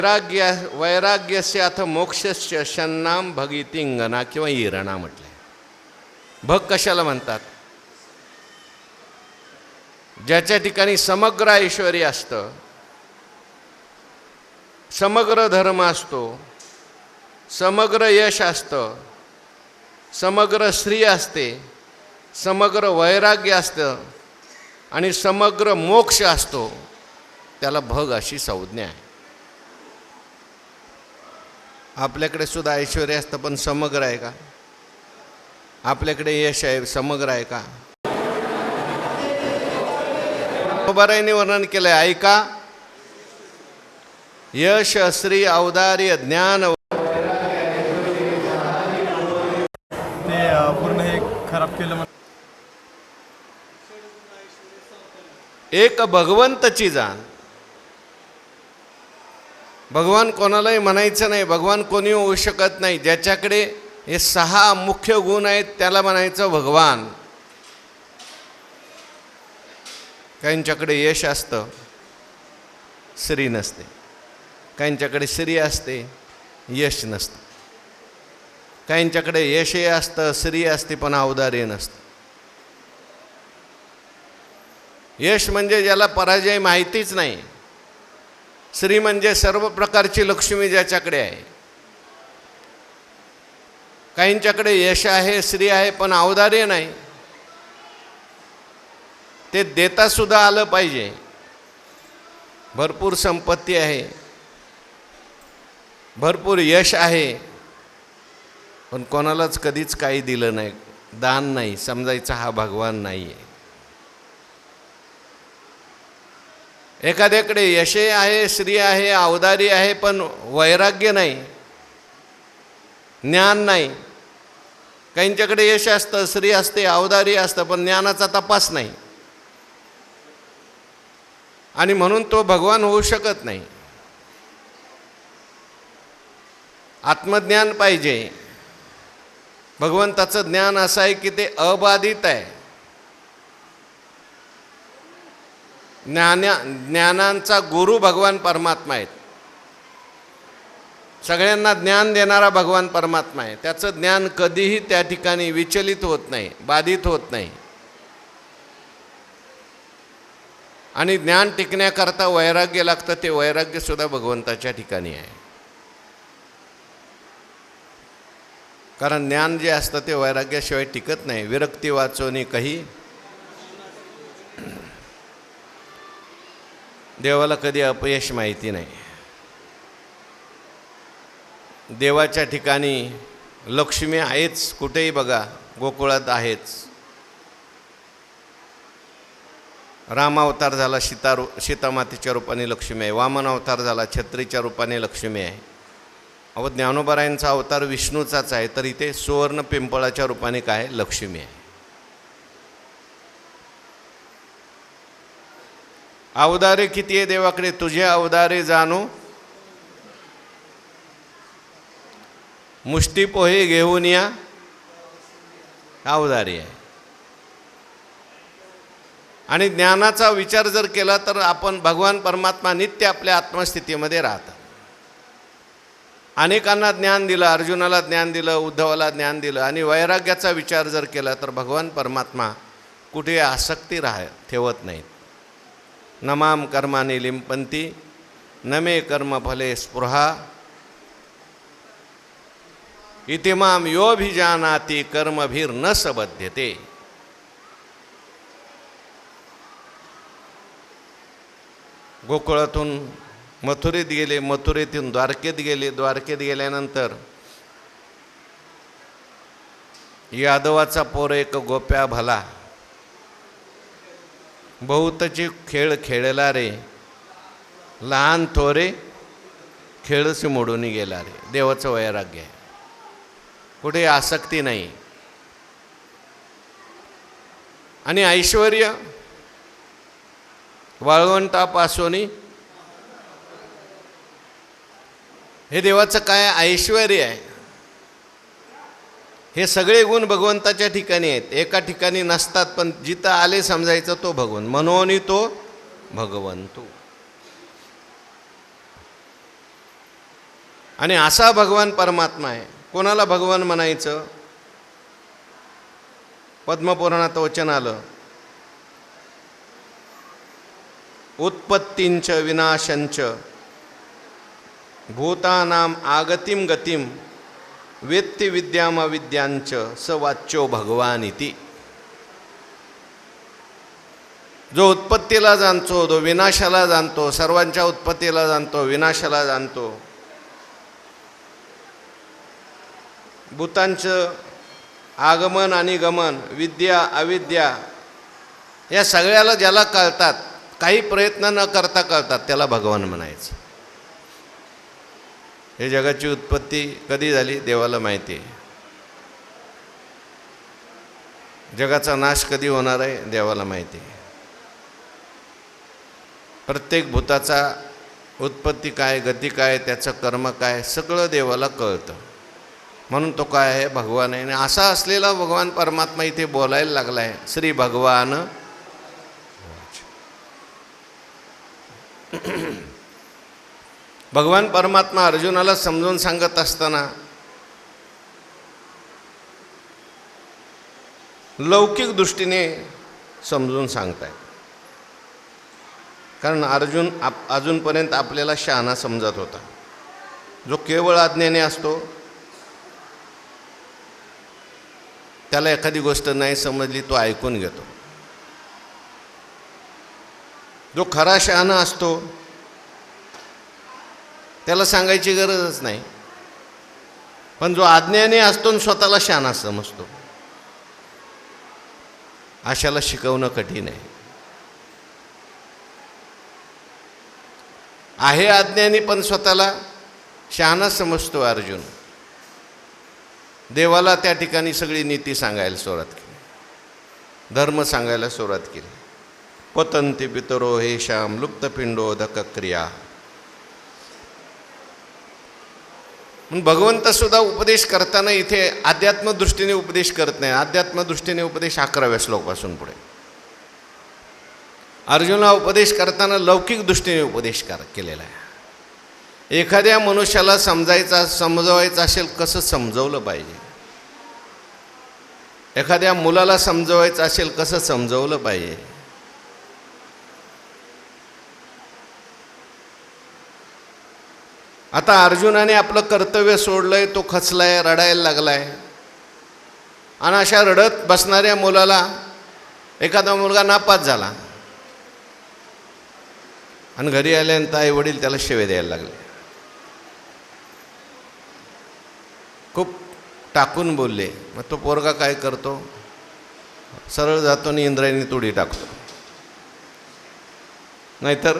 वैराग्यस्य अथ मोक्षस्य शन्नाम भगितिंगना किंवा इरणा म्हटले. भग कशाला म्हणतात? ज्याच्या ठिकाणी समग्र ऐश्वर्य असतं, समग्र धर्म असतो, समग्र यश असतं, समग्र स्त्री असते, समग्र वैराग्य असतं आणि समग्र मोक्ष असतो, त्याला भग अशी संज्ञा आहे. आपल्याकडे सुद्धा ऐश्वर्य असतं पण समग्र आहे का? आपल्याकडे यश आहे, समग्र आहे का? बराईने वर्णन केलंय, ऐका. यश, श्री, औदार्य, ज्ञान ते पूर्ण हे खराब केलं. एक भगवंतची जाण. भगवान कोणालाही म्हणायचं नाही, भगवान कोणी होऊ शकत नाही. ज्याच्याकडे हे 6 मुख्य गुण आहेत त्याला म्हणायचं भगवान. काहींच्याकडे यश असतं, श्री नसते. काहींच्याकडे श्री असते, यश नसतं. काहींच्याकडे यशही असतं, श्री असते, पण औदार्य नसतं. यश म्हणजे ज्याला पराजय माहितीच नाही. श्री म्हणजे सर्व प्रकारची लक्ष्मी ज्याच्याकडे आहे. काहींच्याकडे यश आहे, श्री आहे, पण औदार्य नाही. ते देता सुद्धा आलं पाहिजे. भरपूर संपत्ती आहे, भरपूर यश आहे, पण कोणालाच कधीच काही दिलं नाही, दान नाही, समजायचा हा भगवान नाही आहे. एखाद्याकडे यश आहे, श्री आहे, औदार्य आहे, पण वैराग्य नाही, ज्ञान नाही. काहींच्याकडे यश असतं, श्री असते, औदार्य असतं, पण ज्ञानाचा तपास नाही. आणि म्हणून तो भगवान होऊ शकत नाही. आत्मज्ञान पाहिजे. भगवंताचं ज्ञान असं आहे की ते अबाधित आहे. ज्ञानांचा गुरु भगवान परमात्मा आहेत. सगळ्यांना ज्ञान देणारा भगवान परमात्मा आहे. त्याचं ज्ञान कधीही त्या ठिकाणी विचलित होत नाही, बाधित होत नाही. आणि ज्ञान टिकण्याकरता वैराग्य लागतं. ते वैराग्य सुद्धा भगवंताच्या ठिकाणी आहे. कारण ज्ञान जे असतं ते वैराग्याशिवाय टिकत नाही. विरक्ती वाचोनी काही. देवाला कधी अपयश माहिती नाही. देवाच्या ठिकाणी लक्ष्मी आहेच, कुठेही बघा, गोकुळात आहेच. राम अवतार झाला सीतामातेच्या रूपाने लक्ष्मी आहे. वामन अवतार झाला छत्रीच्या रूपाने लक्ष्मी आहे. अहो, ज्ञानोबारायांचा अवतार विष्णूचाच आहे, तर इथे सुवर्ण पिंपळाच्या रूपाने काय? लक्ष्मी आहे. अवदारे किती आहे देवाकडे? तुझे अवदारे जाणू मुष्टी पोहे घेऊन या. अवदारी आहे. आणि ज्ञानाचा विचार जर केला तर आपण भगवान परमात्मा नित्य आपल्या आत्मस्थितीमध्ये राहतात. अनेकांना ज्ञान दिलं, अर्जुनाला ज्ञान दिलं, उद्धवाला ज्ञान दिलं. आणि वैराग्याचा विचार जर केला तर भगवान परमात्मा कुठे आसक्ती ठेवत नाहीत. नमाम कर्माने लिंपंती नमे कर्म फले स्पृहा इतिमाम योभिजानाति कर्मभिर न सबध्यते. गोकुळातून मथुरेत गेले, मथुरेतून द्वारकेत गेले, द्वारकेत गेल्यानंतर यादवाचा पोर एक गोप्या भला, बहुतचे खेळ खेळला रे, लहान थोरे खेळच मोडून गेला रे. देवाचं वैराग्य आहे. कुठे आसक्ती नाही. आणि ऐश्वर्य वाळवंटापासून हे देवाचं काय ऐश्वर्य आहे. हे सगळे गुण भगवंताच्या ठिकाणी आहेत. एका ठिकाणी नसतात, पण जिथं आले समजायचं तो भगवान. म्हणून तो भगवंतो. आणि असा भगवान परमात्मा आहे. कोणाला भगवान म्हणायचं? पद्मपुराणात वचन आलं, उत्पत्तींच विनाशंच भूतानाम आगतिम गतिम वेत्ति विद्याम अविद्यांच स वाच्यो भगवान इति. जो उत्पत्तीला जाणतो, जो विनाशाला जाणतो, सर्वांच्या उत्पत्तीला जाणतो, विनाशाला जाणतो, भूतांचं आगमन आणि गमन, विद्या अविद्या या सगळ्याला ज्याला कळतात, काही प्रयत्न न करता कळतात, त्याला भगवान म्हणायचं. हे जगाची उत्पत्ती कधी झाली देवाला माहिती आहे. जगाचा नाश कधी होणार आहे देवाला माहिती आहे. प्रत्येक भूताचा उत्पत्ती काय, गती काय, त्याचं कर्म काय, सगळं देवाला कळतं. म्हणून तो काय आहे? भगवान आहे. आणि असा असलेला भगवान परमात्मा इथे बोलायला लागला आहे. श्री भगवान भगवान परमात्मा अर्जुनाला समजून सांगत असताना लौकिक दृष्टीने समजून सांगतायत. कारण अर्जुन अजूनपर्यंत आपल्याला शहाणा समजत होता. जो केवळ अज्ञानी असतो त्याला एखादी गोष्ट नाही समजली तो ऐकून घेतो. जो खरा शहाणा असतो त्याला सांगायची गरजच नाही. पण जो अज्ञानी असतो आणि स्वतःला शहाणा समजतो, अशाला शिकवणं कठीण आहे. आहे अज्ञानी पण स्वतःला शहाणा समजतो अर्जुन. देवाला त्या ठिकाणी सगळी नीती सांगायला सुरुवात केली, धर्म सांगायला सुरुवात केली. पतंती पितरो हे श्याम लुप्तपिंडोदक क्रिया. म्हणून भगवंतसुद्धा उपदेश करताना इथे अध्यात्मदृष्टीने उपदेश करत नाही. अध्यात्मदृष्टीने उपदेश 11व्या श्लोकापासून पुढे. अर्जुनाला उपदेश करताना लौकिक दृष्टीने उपदेश केलेला आहे. एखाद्या मनुष्याला समजवायचं असेल कसं समजवलं पाहिजे, एखाद्या मुलाला समजवायचं असेल कसं समजवलं पाहिजे. आता अर्जुनाने आपलं कर्तव्य सोडलंय, तो खचलाय, रडायला लागलाय. आणि अशा रडत बसणाऱ्या मुलाला एखादा मुलगा नापास झाला आणि घरी आल्यानंतर आई वडील त्याला शिवे द्यायला लागले. खूप टाकून बोलले. मग तो पोरगा काय करतो? सरळ जातो आणि इंद्रायणी तुडी टाकतो, नाहीतर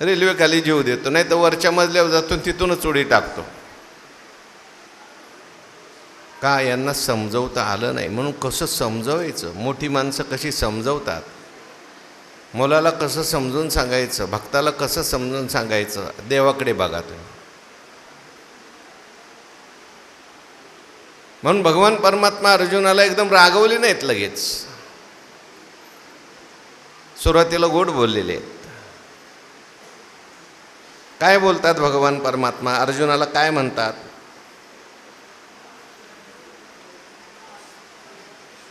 रेल्वे खाली जीव देतो, नाहीतर वरच्या मजल्यावर जातो तिथूनच उडी टाकतो. का? यांना समजवता आलं नाही. म्हणून कसं समजवायचं? मोठी माणसं कशी समजवतात, मुलाला कसं समजून सांगायचं, भक्ताला कसं समजून सांगायचं. देवाकडे बघा तुम्ही. म्हणून भगवान परमात्मा अर्जुनाला एकदम रागवले नाहीत लगेच. सुरुवातीला गोड बोललेले आहेत. काय बोलतात भगवान परमात्मा? अर्जुनाला काय म्हणतात?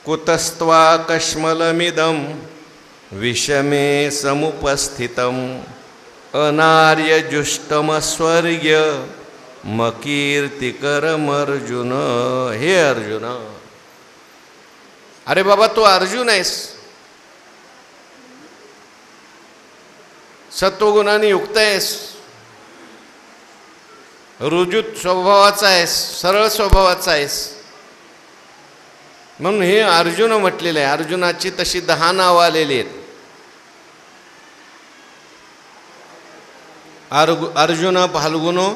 कुतस्त्वा कश्मलमिदं विषमे समुपस्थितम् अनार्यजुष्टमस्वर्ग्य मकीर्तिकरम अर्जुन. हे अर्जुन, अरे बाबा तू अर्जुन आहेस, सत्वगुणाने युक्त आहेस, रुजूत स्वभावाचा आहेस, सरळ स्वभावाचा आहेस. म्हणून हे अर्जुन म्हटलेलं आहे. अर्जुनाची तशी 10 नावं आलेली आहेत. अर्जुन फाल्गुनो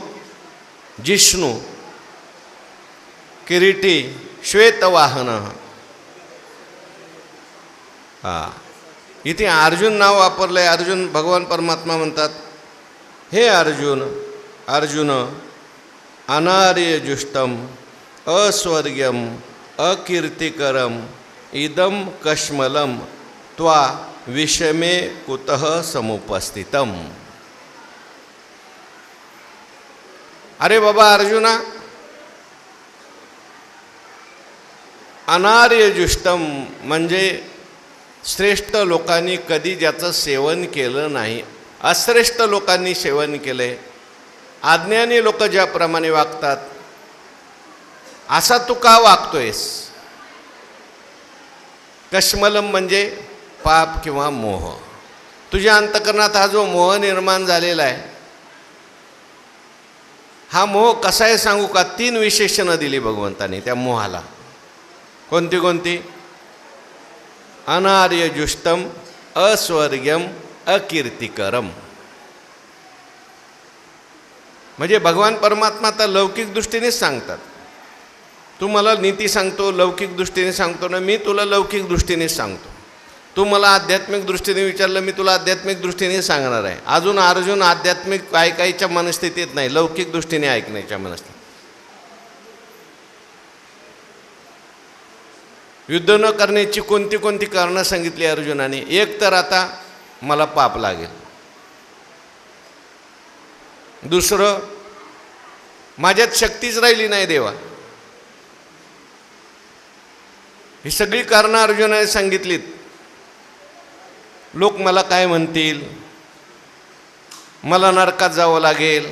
जिष्णू किरीटी श्वेतवाहन. इथे अर्जुन नाव वापरलंय. अर्जुन भगवान परमात्मा म्हणतात, हे अर्जुन, अर्जुन अनार्यजुष्टम अस्वर्ग्यम अकीर्तिकरम इदम कश्मलम त्वा विषमे कुतः समुपस्थितम. अरे बाबा अर्जुना, अनार्यजुष्टम म्हणजे श्रेष्ठ लोकांनी कधी ज्याचं सेवन केलं नाही, अश्रेष्ठ लोकांनी सेवन केले, अज्ञानी लोक ज्याप्रमाणे वागतात असा तू का वागतोयस? कश्मलम म्हणजे पाप किंवा मोह. तुझ्या अंतकरणात हा जो मोह निर्माण झालेला आहे, हा मोह कसा आहे सांगू का? 3 विशेषणं दिली भगवंतानी त्या मोहाला. कोणती कोणती? अनार्यजुष्टम, अस्वर्ग्यम, अकीर्तिकरम. म्हणजे भगवान परमात्मा तर लौकिक दृष्टीनेच सांगतात. तू मला नीती सांगतो लौकिक दृष्टीने सांगतो ना, मी तुला लौकिक दृष्टीनेच सांगतो. तू मला आध्यात्मिक दृष्टीने विचारलं, मी तुला आध्यात्मिक दृष्टीने सांगणार आहे. अजून अर्जुन आध्यात्मिक ऐकायच्या मनस्थितीत नाही, लौकिक दृष्टीने ऐकण्याच्या मनस्थितीत. युद्ध न करण्याची कोणती कोणती कारणं सांगितली अर्जुनाने? एक तर आता मला पाप लागेल, दुसरं माझ्यात शक्तीच राहिली नाही देवा. ही सगळी कारणं अर्जुनाने सांगितलीत. लोक मला काय म्हणतील, मला नरकात जावं लागेल,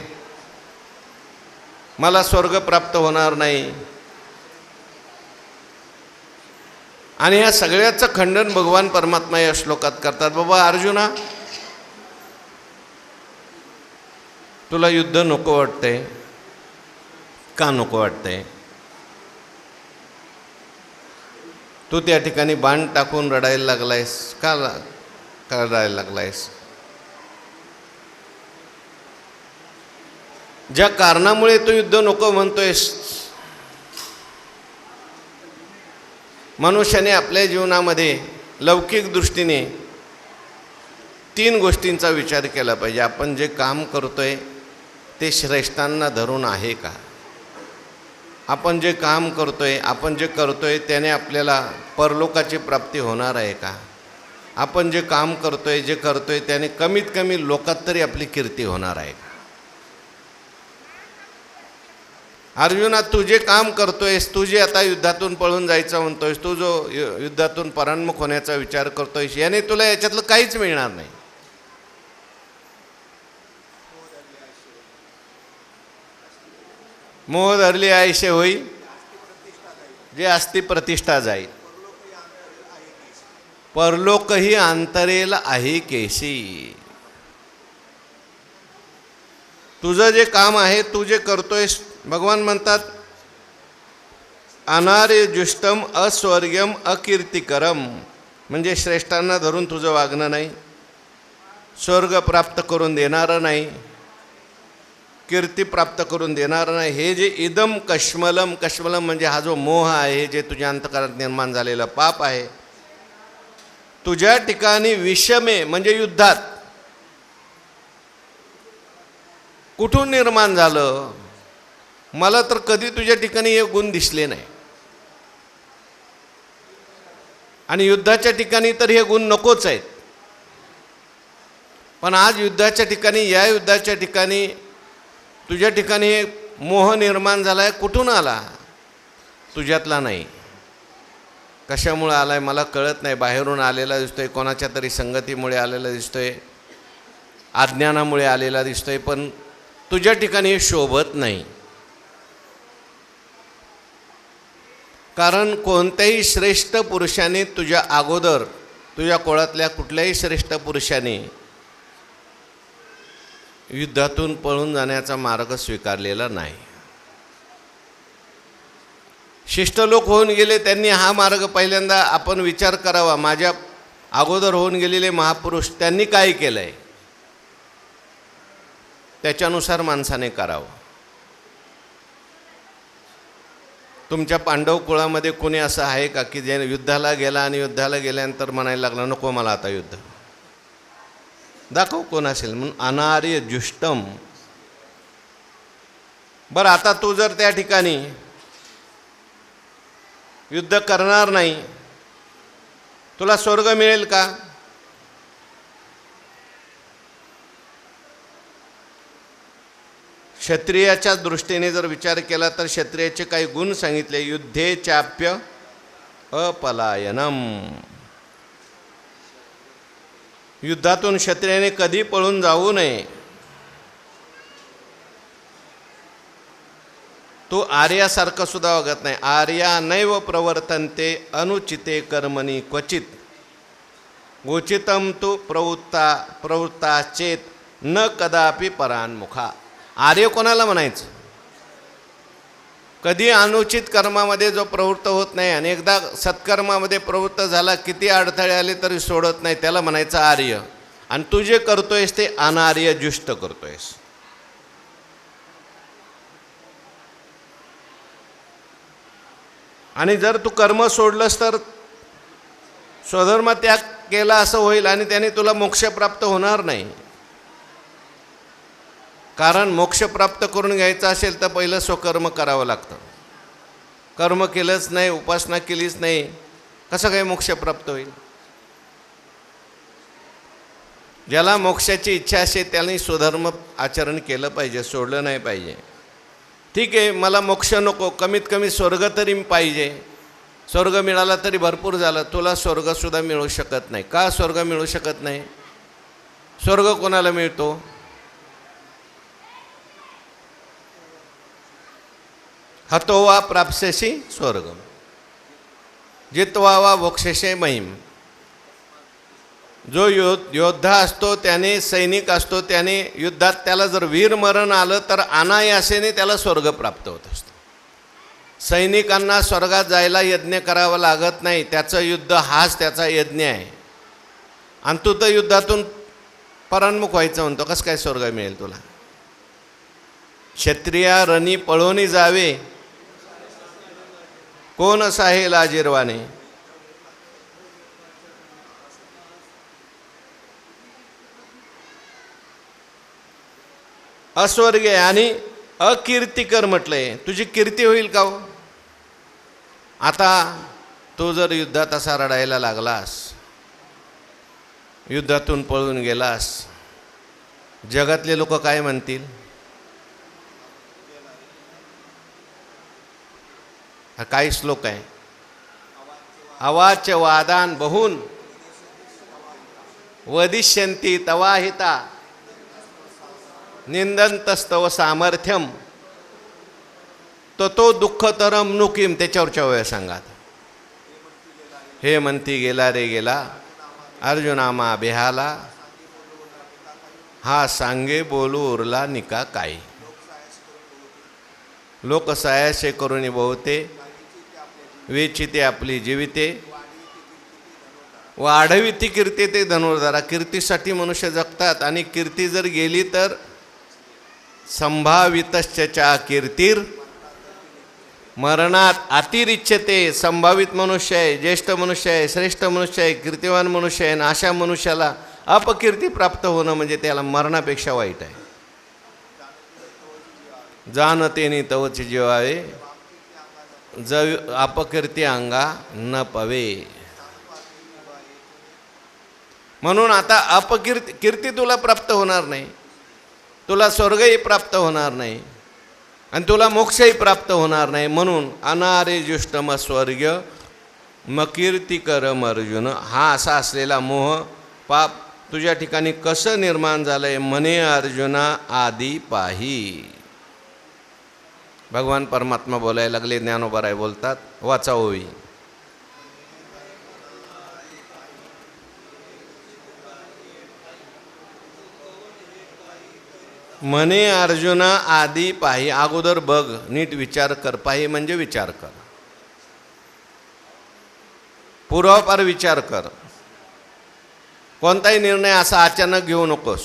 मला स्वर्ग प्राप्त होणार नाही. आणि या सगळ्याचं खंडन भगवान परमात्मा या श्लोकात करतात. बाबा अर्जुना, तुला युद्ध नको वाटतंय का? नको वाटतंय. तू त्या ठिकाणी बाण टाकून रडायला लागलायस का? रडायला लागलायस. ज्या कारणामुळे तू युद्ध नको म्हणतोयस, मनुष्याने आपल्या जीवनामध्ये लौकिक दृष्टीने 3 गोष्टींचा विचार केला पाहिजे. आपण जे काम करतोय ते श्रेष्ठांना धरून आहे का? आपण जे काम करतोय, आपण जे करतोय त्याने आपल्याला परलोकाची प्राप्ती होणार आहे का? आपण जे काम करतोय, जे करतोय त्याने कमीत कमी लोकात तरी आपली कीर्ती होणार आहे का? अर्जुना, तू जे काम करतोयस, तू जे आता युद्धातून पळून जायचं म्हणतोयस, तू जो युद्धातून परान्मुख होण्याचा विचार करतोयस, याने तुला याच्यातलं काहीच मिळणार नाही. मोह धरली आयशे होई, जे असती प्रतिष्ठा जाईल, परलोकही अंतरेल आहे केशी. तुझं जे काम आहे, तू जे करतोयस, भगवान म्हणतात अनार्यजुष्टम, अस्वर्ग्यम, अकीर्तिकरम. म्हणजे श्रेष्ठांना धरून तुझं वागणं नाही, स्वर्ग प्राप्त करून देणारं नाही, कीर्ती प्राप्त करून देणार नाही. हे जे इदम कश्मलम, कश्मलम म्हणजे हा जो मोह आहे, जे तुझ्या अंतकरणात निर्माण झालेलं पाप आहे, तुझ्या ठिकाणी विषमे म्हणजे युद्धात कुठून निर्माण झालं? मला तर कधी तुझ्या ठिकाणी हे गुण दिसले नाही. आणि युद्धाच्या ठिकाणी तर हे गुण नकोच आहेत. पण आज युद्धाच्या ठिकाणी, या युद्धाच्या ठिकाणी तुझ्या ठिकाणी मोह निर्माण झाला आहे. कुठून आला? तुझ्यातला नाही. कशामुळे आला आहे मला कळत नाही. बाहेरून आलेला दिसतोय, कोणाच्या तरी संगतीमुळे आलेला दिसतोय, अज्ञानामुळे आलेला दिसतोय, पण तुझ्या ठिकाणी हे शोभत नाही. कारण कोणत्याही श्रेष्ठ पुरुषाने तुझ्या अगोदर, तुझ्या कुळातल्या कुठल्याही श्रेष्ठ पुरुषाने युद्धातून पळून जाण्याचा मार्ग स्वीकारलेला नाही. शिष्ट लोक होऊन गेले, त्यांनी हा मार्ग पहिल्यांदा आपण विचार करावा. माझ्या अगोदर होऊन गेलेले महापुरुष त्यांनी काय केलं आहे, त्याच्यानुसार माणसाने करावं. तुमच्या पांडव कुळामध्ये कोणी असं आहे का की जे युद्धाला गेला आणि युद्धाला गेल्यानंतर म्हणायला लागला नको मला आता युद्ध? दाखव कोण असेल. म्हणून अनार्यजुष्टम. बरं, आता तू जर त्या ठिकाणी युद्ध करणार नाही, तुला स्वर्ग मिळेल का? क्षत्रियाच्या दृष्टीने जर विचार केला तर क्षत्रियाचे काही गुण सांगितले. युद्धे चाप्य अपलायनम. युद्धातून क्षत्रियाने कधी पळून जाऊ नये. तो आर्यासारखं सुद्धा वागत नाही. आर्या नैव प्रवर्तन्ते अनुचिते कर्मणी क्वचित गोचितम तू प्रवृत्ता चेत न कदापि परान्मुखा. आर्य कोणाला म्हणायचं? कधी अनुचित कर्मामध्ये जो प्रवृत्त होत नाही आणि एकदा सत्कर्मामध्ये प्रवृत्त झाला, किती अडथळे आले तरी सोडत नाही, त्याला म्हणायचं आर्य. आणि तू जे करतोयस ते अनार्य जुष्ट करतोयस. आणि जर तू कर्म सोडलंस तर स्वधर्म त्याग केला असं होईल आणि त्याने तुला मोक्ष प्राप्त होणार नाही. कारण मोक्ष प्राप्त करून घ्यायचा असेल तर पहिलं स्वकर्म करावं लागतं. कर्म केलंच नाही, उपासना केलीच नाही, कसं काय मोक्ष प्राप्त होईल? ज्याला मोक्षाची इच्छा असेल त्याने स्वधर्म आचरण केलं पाहिजे, सोडलं नाही पाहिजे. ठीक आहे, मला मोक्ष नको, कमीत कमी स्वर्ग तरी पाहिजे. स्वर्ग मिळाला तरी भरपूर झालं. तुला स्वर्गसुद्धा मिळू शकत नाही. का स्वर्ग मिळू शकत नाही? स्वर्ग कोणाला मिळतो? हतो वा प्राप्स्यसि स्वर्गम जित्वा वा मोक्षसे महिम. जो योद्धा असतो, त्याने सैनिक असतो, त्याने युद्धात त्याला जर वीरमरण आलं तर अनायासेने त्याला स्वर्ग प्राप्त होत असतो. सैनिकांना स्वर्गात जायला यज्ञ करावा लागत नाही. त्याचं युद्ध हाच त्याचा यज्ञ आहे. आणि तू तर युद्धातून परान्मुख व्हायचं म्हणतो, कसं काय स्वर्ग मिळेल तुला? क्षत्रिया रणी पळोनी जावे, कोण असा हे लाजिरवाने. अस्वर्गीय आणि अकीर्तिकर म्हटलंय. तुझी कीर्ती होईल का हो? आता तू जर युद्धात असा रडायला लागलास, युद्धातून पळून गेलास, जगातले लोक काय म्हणतील? हा काही श्लोक आहे. अवाच्य वादान बहून वदिष्यन्ति तवाहिता निंदन्तस्तव सामर्थ्यम ततो दुःखतरम नुकीम. त्याच्यावरच्या वेळ सांगा. हे म्हणती गेला रे गेला, अर्जुनामा बेहाला, हा सांगे बोलू उरला निका काही. लोक सायाशे करून बहुते, वेचिते आपली जीविते, वाढविती कीर्ती ते धनुर्धरा. कीर्तीसाठी मनुष्य जगतात आणि कीर्ती जर गेली तर संभावितश्चचा कीर्तीर मरणात अतिरिच्यते. संभावित मनुष्य आहे, ज्येष्ठ मनुष्य आहे, श्रेष्ठ मनुष्य आहे, कीर्तिवान मनुष्य आहे, आणि अशा मनुष्याला अपकीर्ती प्राप्त होणं म्हणजे त्याला मरणापेक्षा वाईट आहे. जानतेनी तवची जीवावे, जव अपकीर्ती अंगा न पवे. म्हणून आता कीर्ती तुला प्राप्त होणार नाही, तुला स्वर्गही प्राप्त होणार नाही, आणि तुला मोक्षही प्राप्त होणार नाही. म्हणून अनार्यजुष्टम स्वर्ग्य मकीर्तिकरम अर्जुन. हा असा असलेला मोह पाप तुझ्या ठिकाणी कसं निर्माण झालंय म्हणे अर्जुना आदी पाही. भगवान परमात्मा बोलायला लागले. ज्ञानोबराय बोलतात, वाचा ओवी. म्हणे अर्जुना आदी पाही. अगोदर बघ, नीट विचार कर. पाही म्हणजे विचार कर, पूर्वापार विचार कर. कोणताही निर्णय असा अचानक घेऊ नकोस.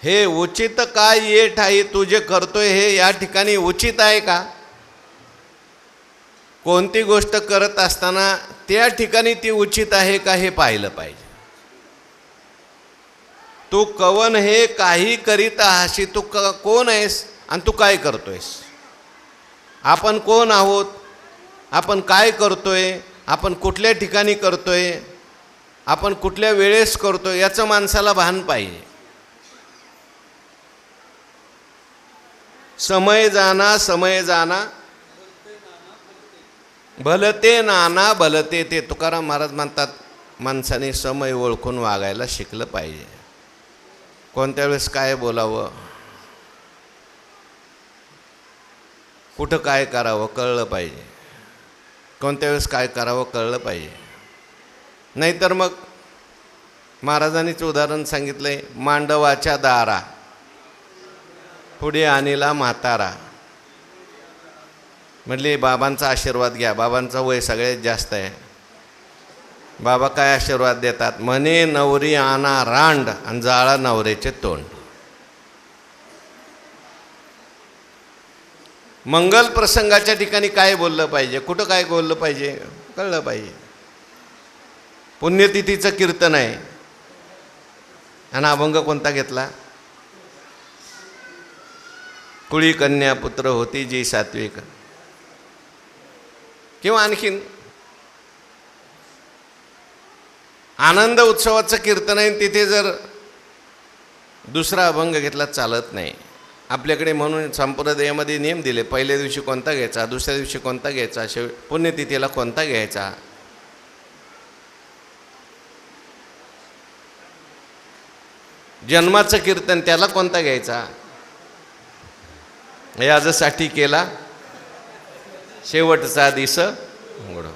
हे उचित काय ये ठाई, तू जे करतोय हे या ठिकाणी उचित आहे का? कोणती गोष्ट करत असताना त्या ठिकाणी ती उचित आहे का हे पाहिलं पाहिजे. तू कवन हे काही करीत आहाशी, तू कोण आहेस आणि तू काय करतोयस? आपण कोण आहोत, आपण काय करतोय, आपण कुठल्या ठिकाणी करतोय, आपण कुठल्या वेळेस करतोय, याचं माणसाला भान पाहिजे. समय जाना भलते नाना भलते ते. तुकाराम महाराज म्हणतात माणसाने समय ओळखून वागायला शिकलं पाहिजे. कोणत्या वेळेस काय बोलावं, कुठं काय करावं कळलं पाहिजे. कोणत्या वेळेस काय करावं कळलं पाहिजे. नाहीतर मग महाराजांनीच उदाहरण सांगितलंय, मांडवाच्या दारा पुढे आणीला म्हातारा. म्हटले बाबांचा आशीर्वाद घ्या. बाबांचा वय सगळ्यात जास्त आहे. बाबा काय आशीर्वाद देतात, म्हणे नवरी आणा रांड आणि जाळा नवऱ्याचे तोंड. मंगल प्रसंगाच्या ठिकाणी काय बोललं पाहिजे, कुठं काय बोललं पाहिजे कळलं पाहिजे. पुण्यतिथीचं कीर्तन आहे आणि अभंग कोणता घेतला, कुळी कन्या पुत्र होती जी सात्विक. किंवा आणखीन आनंद उत्सवाचं कीर्तन आहे, तिथे जर दुसरा अभंग घेतला चालत नाही. आपल्याकडे म्हणून संप्रदायामध्ये नियम दिले, पहिल्या दिवशी कोणता घ्यायचा, दुसऱ्या दिवशी कोणता घ्यायचा, पुण्यतिथीला कोणता घ्यायचा. जन्माचं कीर्तन त्याला कोणता घ्यायचा. याजसाठी केला शेवटचा दिस उघड.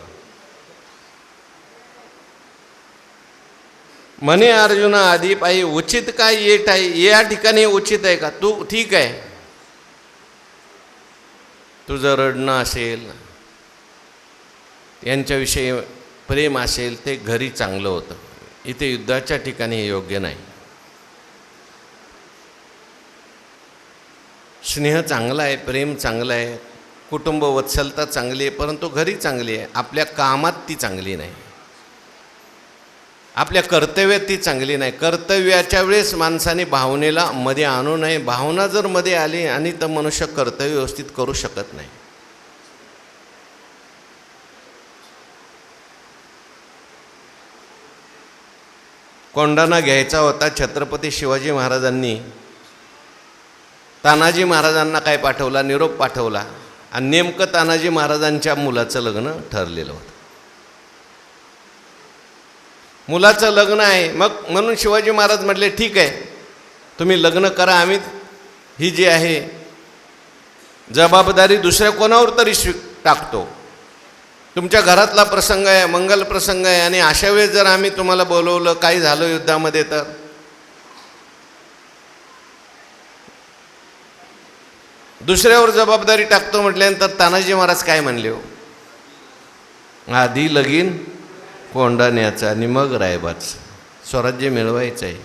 म्हणे अर्जुना आधी पायी उचित काय येत आहे. या ठिकाणी उचित आहे का, तू ठीक आहे, तुझं रडणं असेल, यांच्याविषयी प्रेम असेल, ते घरी चांगलं होतं. इथे युद्धाच्या ठिकाणी हे योग्य नाही. स्नेह चांगला आहे, प्रेम चांगलं आहे, कुटुंब वत्सलता चांगली आहे, परंतु घरी चांगली आहे. आपल्या कामात ती चांगली नाही, आपल्या कर्तव्यात ती चांगली नाही. कर्तव्याच्या वेळेस माणसाने भावनेला मध्ये आणू नये. भावना जर मध्ये आली आणि तर मनुष्य कर्तव्य व्यवस्थित करू शकत नाही. कोंढाणा घ्यायचा होता. छत्रपती शिवाजी महाराजांनी तानाजी महाराजांना काय पाठवला, निरोप पाठवला, आणि नेमकं तानाजी महाराजांच्या मुलाचं लग्न ठरलेलं होतं. मुलाचं लग्न आहे. मग म्हणून शिवाजी महाराज म्हटले ठीक आहे, तुम्ही लग्न करा, आम्ही ही जी आहे जबाबदारी दुसऱ्या कोणावर तरी टाकतो. तुमच्या घरातला प्रसंग आहे, मंगल प्रसंग आहे, आणि अशा वेळेस जर आम्ही तुम्हाला बोलवलं, काही झालं युद्धामध्ये, तर दुसऱ्यावर जबाबदारी टाकतो म्हटल्यानंतर तानाजी महाराज काय म्हणले हो, आधी लगीन कोंढाण्याचं आणि मग रायबाचं. स्वराज्य मिळवायचं आहे.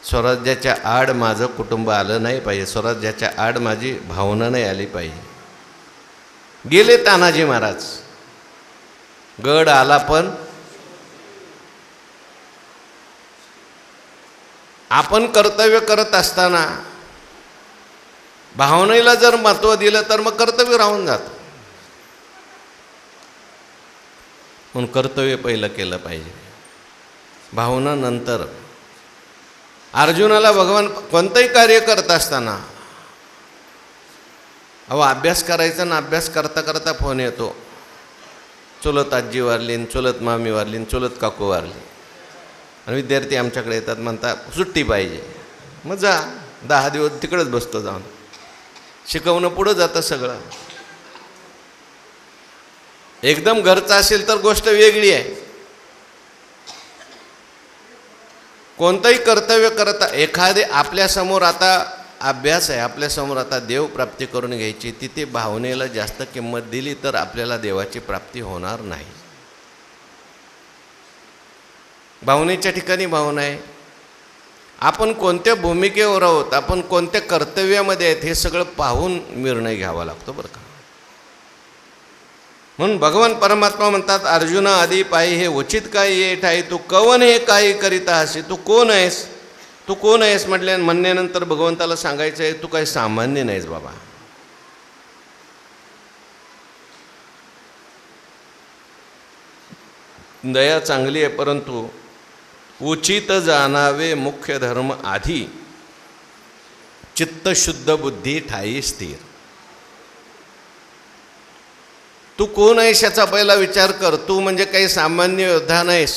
स्वराज्याच्या आड माझं कुटुंब आलं नाही पाहिजे, स्वराज्याच्या आड माझी भावना नाही आली पाहिजे. गेले तानाजी महाराज. गड आला, पण आपण कर्तव्य करत असताना भावनेला जर महत्त्व दिलं तर मग कर्तव्य राहून जातं. म्हणून कर्तव्य पहिलं केलं पाहिजे, भावना नंतर. अर्जुनाला भगवान कोणतंही कार्य करत असताना, अभ्यास करायचा ना, अभ्यास करता करता फोन येतो, चुलत आजी वारली, चुलत मामी वारली, चुलत काकू वारली, आणि विद्यार्थी आमच्याकडे येतात, म्हणतात सुट्टी पाहिजे. मग जा, 10 दिवस तिकडेच बसतो जाऊन. शिकवणं पुढं जातं सगळं. एकदम घरचं असेल तर गोष्ट वेगळी आहे. कोणतंही कर्तव्य करता, एखादे आपल्यासमोर आता अभ्यास आहे, आपल्यासमोर आता देव प्राप्ती करून घ्यायची, तिथे भावनेला जास्त किंमत दिली तर आपल्याला देवाची प्राप्ती होणार नाही. भावनेच्या ठिकाणी भावना आहे. आपण कोणत्या भूमिकेवर आहोत, आपण कोणत्या कर्तव्यामध्ये आहेत, हे सगळं पाहून निर्णय घ्यावा लागतो बरं का. म्हणून भगवान परमात्मा म्हणतात, अर्जुना आधी पायी हे उचित काय येत आहे, तू कवन हे काही करीता असे, तू कोण आहेस, तू कोण आहेस म्हणल्यानंतर भगवंताला सांगायचं आहे, तू काही सामान्य नाहीस बाबा. दया चांगली आहे, परंतु उचित जाणावे मुख्य धर्म आधी, चित्त शुद्ध बुद्धी ठाई स्थिर. तू कोण आहेस याचा पहिला विचार कर. तू म्हणजे काही सामान्य योद्धा नाहीस.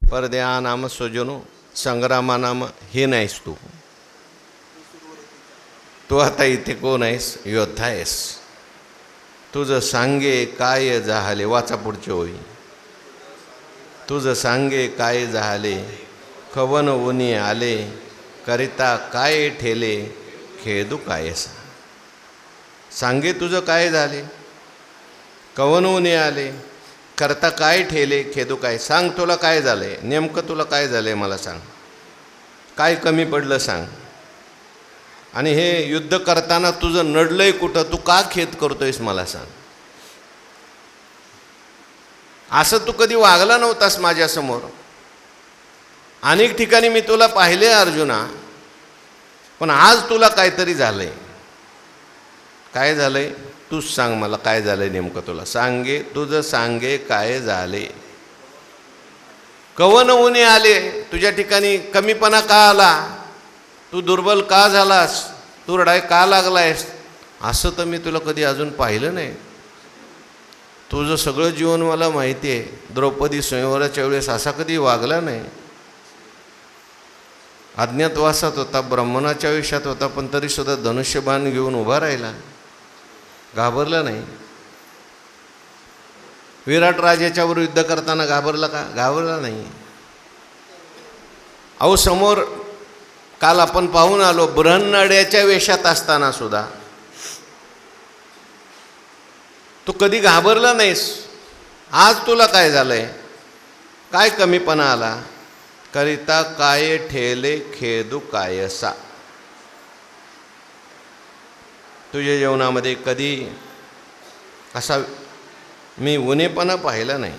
परद्या नाम सोजनो संग्रामा नाम हे नाहीस तू. तू आता इथे कोण आहेस? योद्धा आहेस. तुझं सांगे काय झाले, वाचा पुढचे ओळी. तुझं सांगे काय झाले, कवन उनी आले, करिता काय ठेले, खेदू कायसा. सांगे तुझं काय झाले, कवन उनी आले, करता काय ठेले, खेदू काय. सांग तुला काय झालंय, नेमकं तुला काय झालंय मला सांग. काय कमी पडलं सांग. आणि हे युद्ध करताना तुझं नडलंय कुठं, तू का खेद करतोयस मला सांग. असं तू कधी वागला नव्हतास माझ्यासमोर. अनेक ठिकाणी मी तुला पाहिले अर्जुना, पण आज तुला काहीतरी झालंय. काय झालंय तूच सांग मला, काय झालंय नेमकं तुला. सांगे तुझं सांगे काय झाले, कवन उणे आले. तुझ्या ठिकाणी कमीपणा का आला, तू दुर्बल का झालास, तू रडाय का लागलायस. असं तर मी तुला कधी अजून पाहिलं नाही. तुझं सगळं जीवन मला माहिती आहे. द्रौपदी स्वयंवराच्या वेळेस असा कधी वागला नाही. अज्ञातवासात होता, ब्राह्मणाच्या आयुष्यात होता, पण तरीसुद्धा धनुष्यबाण घेऊन उभा राहिला, घाबरला नाही. विराट राजाच्यावर युद्ध करताना घाबरला का? घाबरला नाही. अहो समोर काल आपण पाहून आलो, ब्रह्मणाड्याच्या वेशात असताना सुद्धा तू कधी घाबरला नाहीस. आज तुला काय झालंय, काय कमीपणा आला, करिता काय ठेले खेदू कायसा. तुझ्या जीवनामध्ये कधी असा मी उणेपणा पाहिला नाही.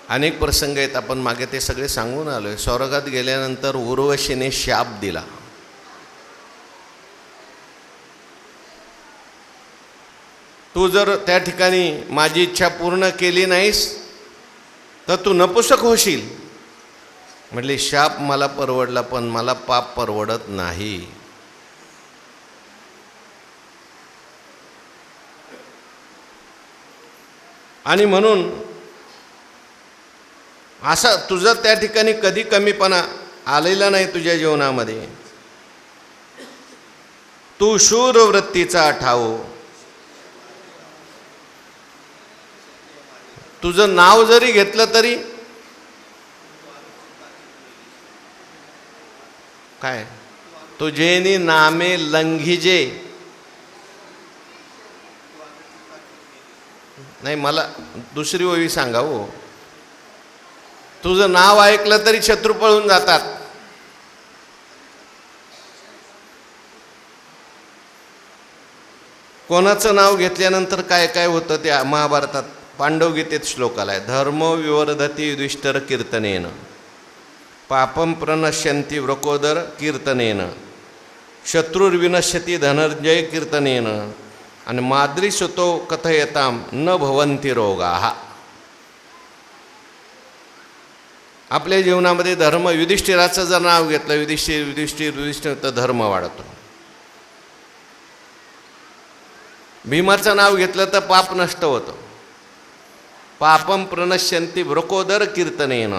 अनेक प्रसंग आहेत, आपण मागे ते सगळे सांगून आलोय. स्वर्गात गेल्यानंतर उर्वशीने शाप दिला. तू जर त्या ठिकाणी माझी इच्छा पूर्ण केली नाहीस तर तू नपुसक होशील. म्हटले शाप मला परवडला, पण मला पाप परवडत नाही. आणि म्हणून असा तुझा त्या ठिकाणी कधी कमीपणा आलेला नाही तुझ्या जीवनामध्ये. तू शूर वृत्तीचा ठाऊ. तुझं नाव जरी घेतलं तरी काय, तुझेनी नामे लंघिजे. नाही, मला दुसरी ओवी सांगा हो. तुझं नाव ऐकलं तरी शत्रू पळून जातात. कोणाचं नाव घेतल्यानंतर काय काय होतं ते महाभारतात पांडवगीतेत श्लोक आलाय. धर्म विवर्धती युधिष्ठिर कीर्तनेन, पापम प्रणश्यंती वृकोदर कीर्तनेन, शत्रुर्विनश्यती धनंजय कीर्तनेन, आणि माद्री सुतो कथयताम न भवंती रोगाः. आपल्या जीवनामध्ये धर्म, युधिष्ठिराचं जर नाव घेतलं, युधिष्ठिर युधिष्ठिर युधिष्ठिर, तर धर्म वाढतो. भीमाचं नाव घेतलं तर पाप नष्ट होतं. पापम प्रणश्यंती वृकोदर कीर्तनेन.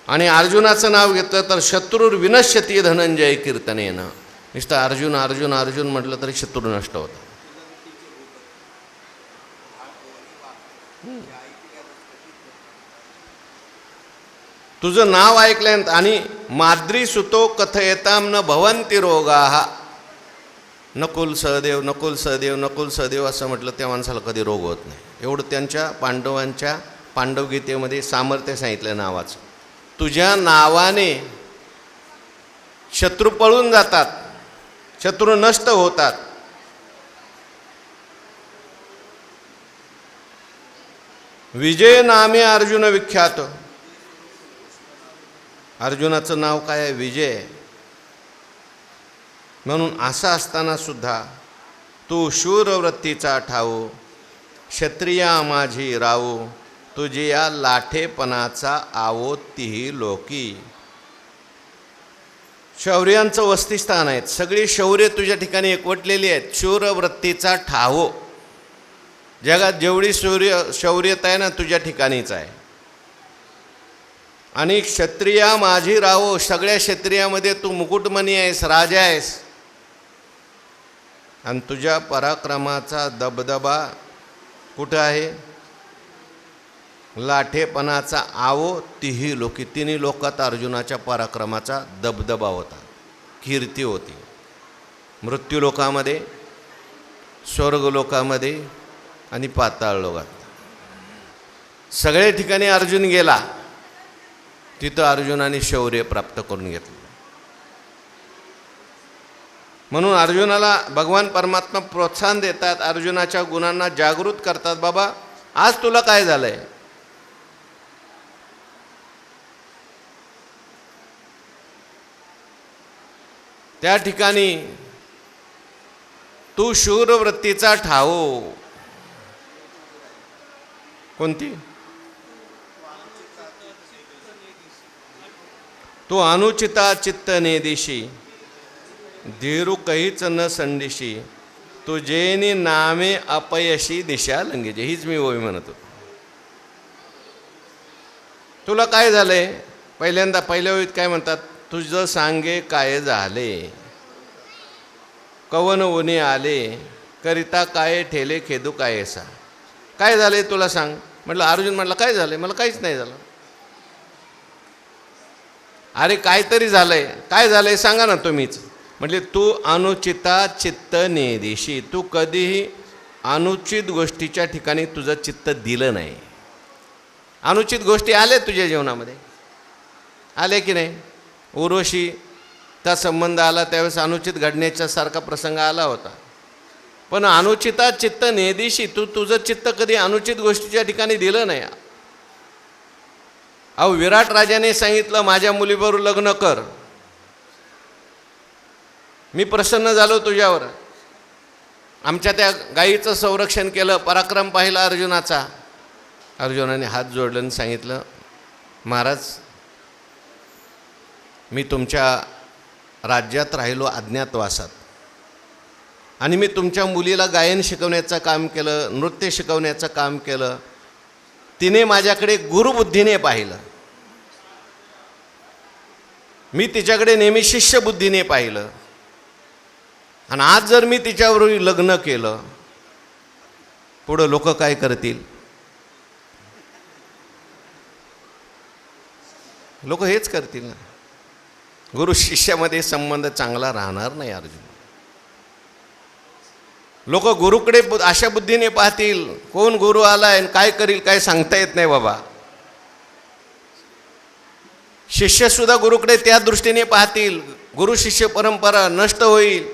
आणि अर्जुनाचं नाव घेतलं तर शत्रुर्विनश्यती धनंजय कीर्तनेन. नुसतं अर्जुन अर्जुन अर्जुन म्हटलं तरी शत्रू नष्ट होतं. तुझं नाव ऐकल्यानंतर, आणि माद्री सुतो कथयताम न भवंती रोगाः. नकुल सहदेव नकुल सहदेव नकुल सहदेव असं म्हटलं त्या माणसाला कधी रोग होत नाही. एवढं त्यांच्या पांडवांच्या पांडवगीतेमध्ये सामर्थ्य सांगितलं नावाचं. तुझ्या नावाने शत्रू पळून जातात, शत्रू नष्ट होतात. विजय नामे अर्जुन विख्यात. अर्जुनाचं नाव काय आहे? विजय. म्हणून असं असताना सुद्धा तू शूरवृत्तीचा ठाऊ, क्षत्रिया माझी राऊ, तुझी या लाठेपणाचा आवो तीही लोकी. शौर्यांचं वस्तिस्थान आहेत, सगळी शौर्य तुझ्या ठिकाणी एकवटलेली आहेत. शूरवृत्तीचा ठावो, जगात जेवढी शौर्यता आहे ना तुझ्या ठिकाणीच आहे. आणि क्षत्रिया माझी राहो, सगळ्या क्षत्रियामध्ये तू मुकुटमणी आहेस, राजा आहेस. आणि तुझ्या पराक्रमाचा दबदबा कुठं आहे? लाठेपणाचा आवो तिही लोकी. तिन्ही लोकात अर्जुनाच्या पराक्रमाचा दबदबा होता, कीर्ती होती. मृत्यूलोकामध्ये, स्वर्गलोकामध्ये आणि पाताळ लोकात, सगळ्या ठिकाणी अर्जुन गेला, तिथं अर्जुनाने शौर्य प्राप्त करून घेतलं. म्हणून अर्जुनाला भगवान परमात्मा प्रोत्साहन देतात, अर्जुनाच्या गुणांना जागृत करतात. बाबा आज तुला काय झालंय? त्या ठिकाणी तू शूरवृत्तीचा ठावो. कोणती? तू अनुचिता चित्त नेदिशी, धीरू कहीच न संदिशी, तुझेनी नामे अपयशी दिशा लंगेजे. हीच मी ओवी म्हणतो. तुला काय झालंय? पहिल्या ओळीत काय म्हणतात? तुझं सांगे काय झाले, कवन ऊने आले, करिता काय ठेले खेदू कायसा. काय झाले तुला सांग म्हटलं. अर्जुन म्हटलं काय झालंय? मला काहीच नाही झालं. अरे काहीतरी झालंय. काय झालंय सांगा ना तुम्हीच. म्हटले तू अनुचिता चित्त नेदिशी, तू कधीही अनुचित गोष्टीच्या ठिकाणी तुझं चित्त दिलं नाही. अनुचित गोष्टी आल्या तुझ्या जीवनामध्ये, आले की नाही? उर्वशीचा संबंध आला त्यावेळेस अनुचित घडण्याच्या सारखा प्रसंग आला होता. पण अनुचिता चित्त नेदिशी, तू तुझं चित्त कधी अनुचित गोष्टीच्या ठिकाणी दिलं नाही. अहो विराट राजाने सांगितलं माझ्या मुलीबरोबर लग्न कर, मी प्रसन्न झालो तुझ्यावर. आमच्या त्या गायीचं संरक्षण केलं, पराक्रम पाहिला अर्जुनाचा. अर्जुनाने हात जोडले आणि सांगितलं महाराज मी तुमच्या राज्यात राहिलो अज्ञातवासात, आणि मी तुमच्या मुलीला गायन शिकवण्याचं काम केलं, नृत्य शिकवण्याचं काम केलं. तिने माझ्याकडे गुरुबुद्धीने पाहिलं, मी तिच्याकडे नेहमी शिष्यबुद्धीने पाहिलं. आणि आज जर मी तिच्याबरोबर लग्न केलं, पुढं लोक काय करतील? लोक हेच करतील ना. गुरु शिष्यामध्ये संबंध चांगला राहणार नाही अर्जुन. लोक गुरुकडे अशा बुद्धीने पाहतील, कोण गुरु आलाय आणि काय करील काय सांगता येत नाही बाबा. शिष्यसुद्धा गुरुकडे त्या दृष्टीने पाहतील, गुरु शिष्य परंपरा नष्ट होईल.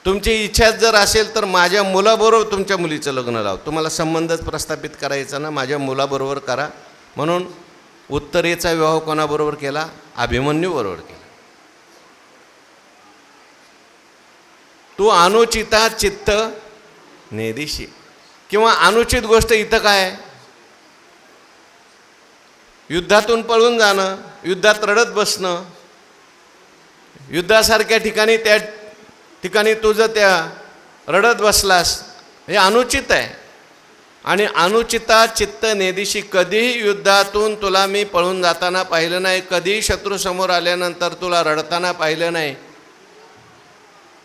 तुमची इच्छा जर असेल तर माझ्या मुलाबरोबर तुमच्या मुलीचं लग्न लाव. तुम्हाला संबंधच प्रस्थापित करायचा ना, माझ्या मुलाबरोबर करा. म्हणून उत्तरेचा विवाह कोणाबरोबर केला? अभिमन्यू बरोबर केला. तू अनुचिता चित्त नेदिशी, किंवा अनुचित गोष्ट इथं काय? युद्धातून पळून जाणं, युद्धात रडत बसणं. युद्धासारख्या ठिकाणी त्या ठिकाणी तुझं त्या रडत बसलास, हे अनुचित आहे. आणि अनुचिता चित्त नेदिशी, कधीही युद्धातून तुला मी पळून जाताना पाहिलं नाही, कधीही शत्रू समोर आल्यानंतर तुला रडताना पाहिलं नाही.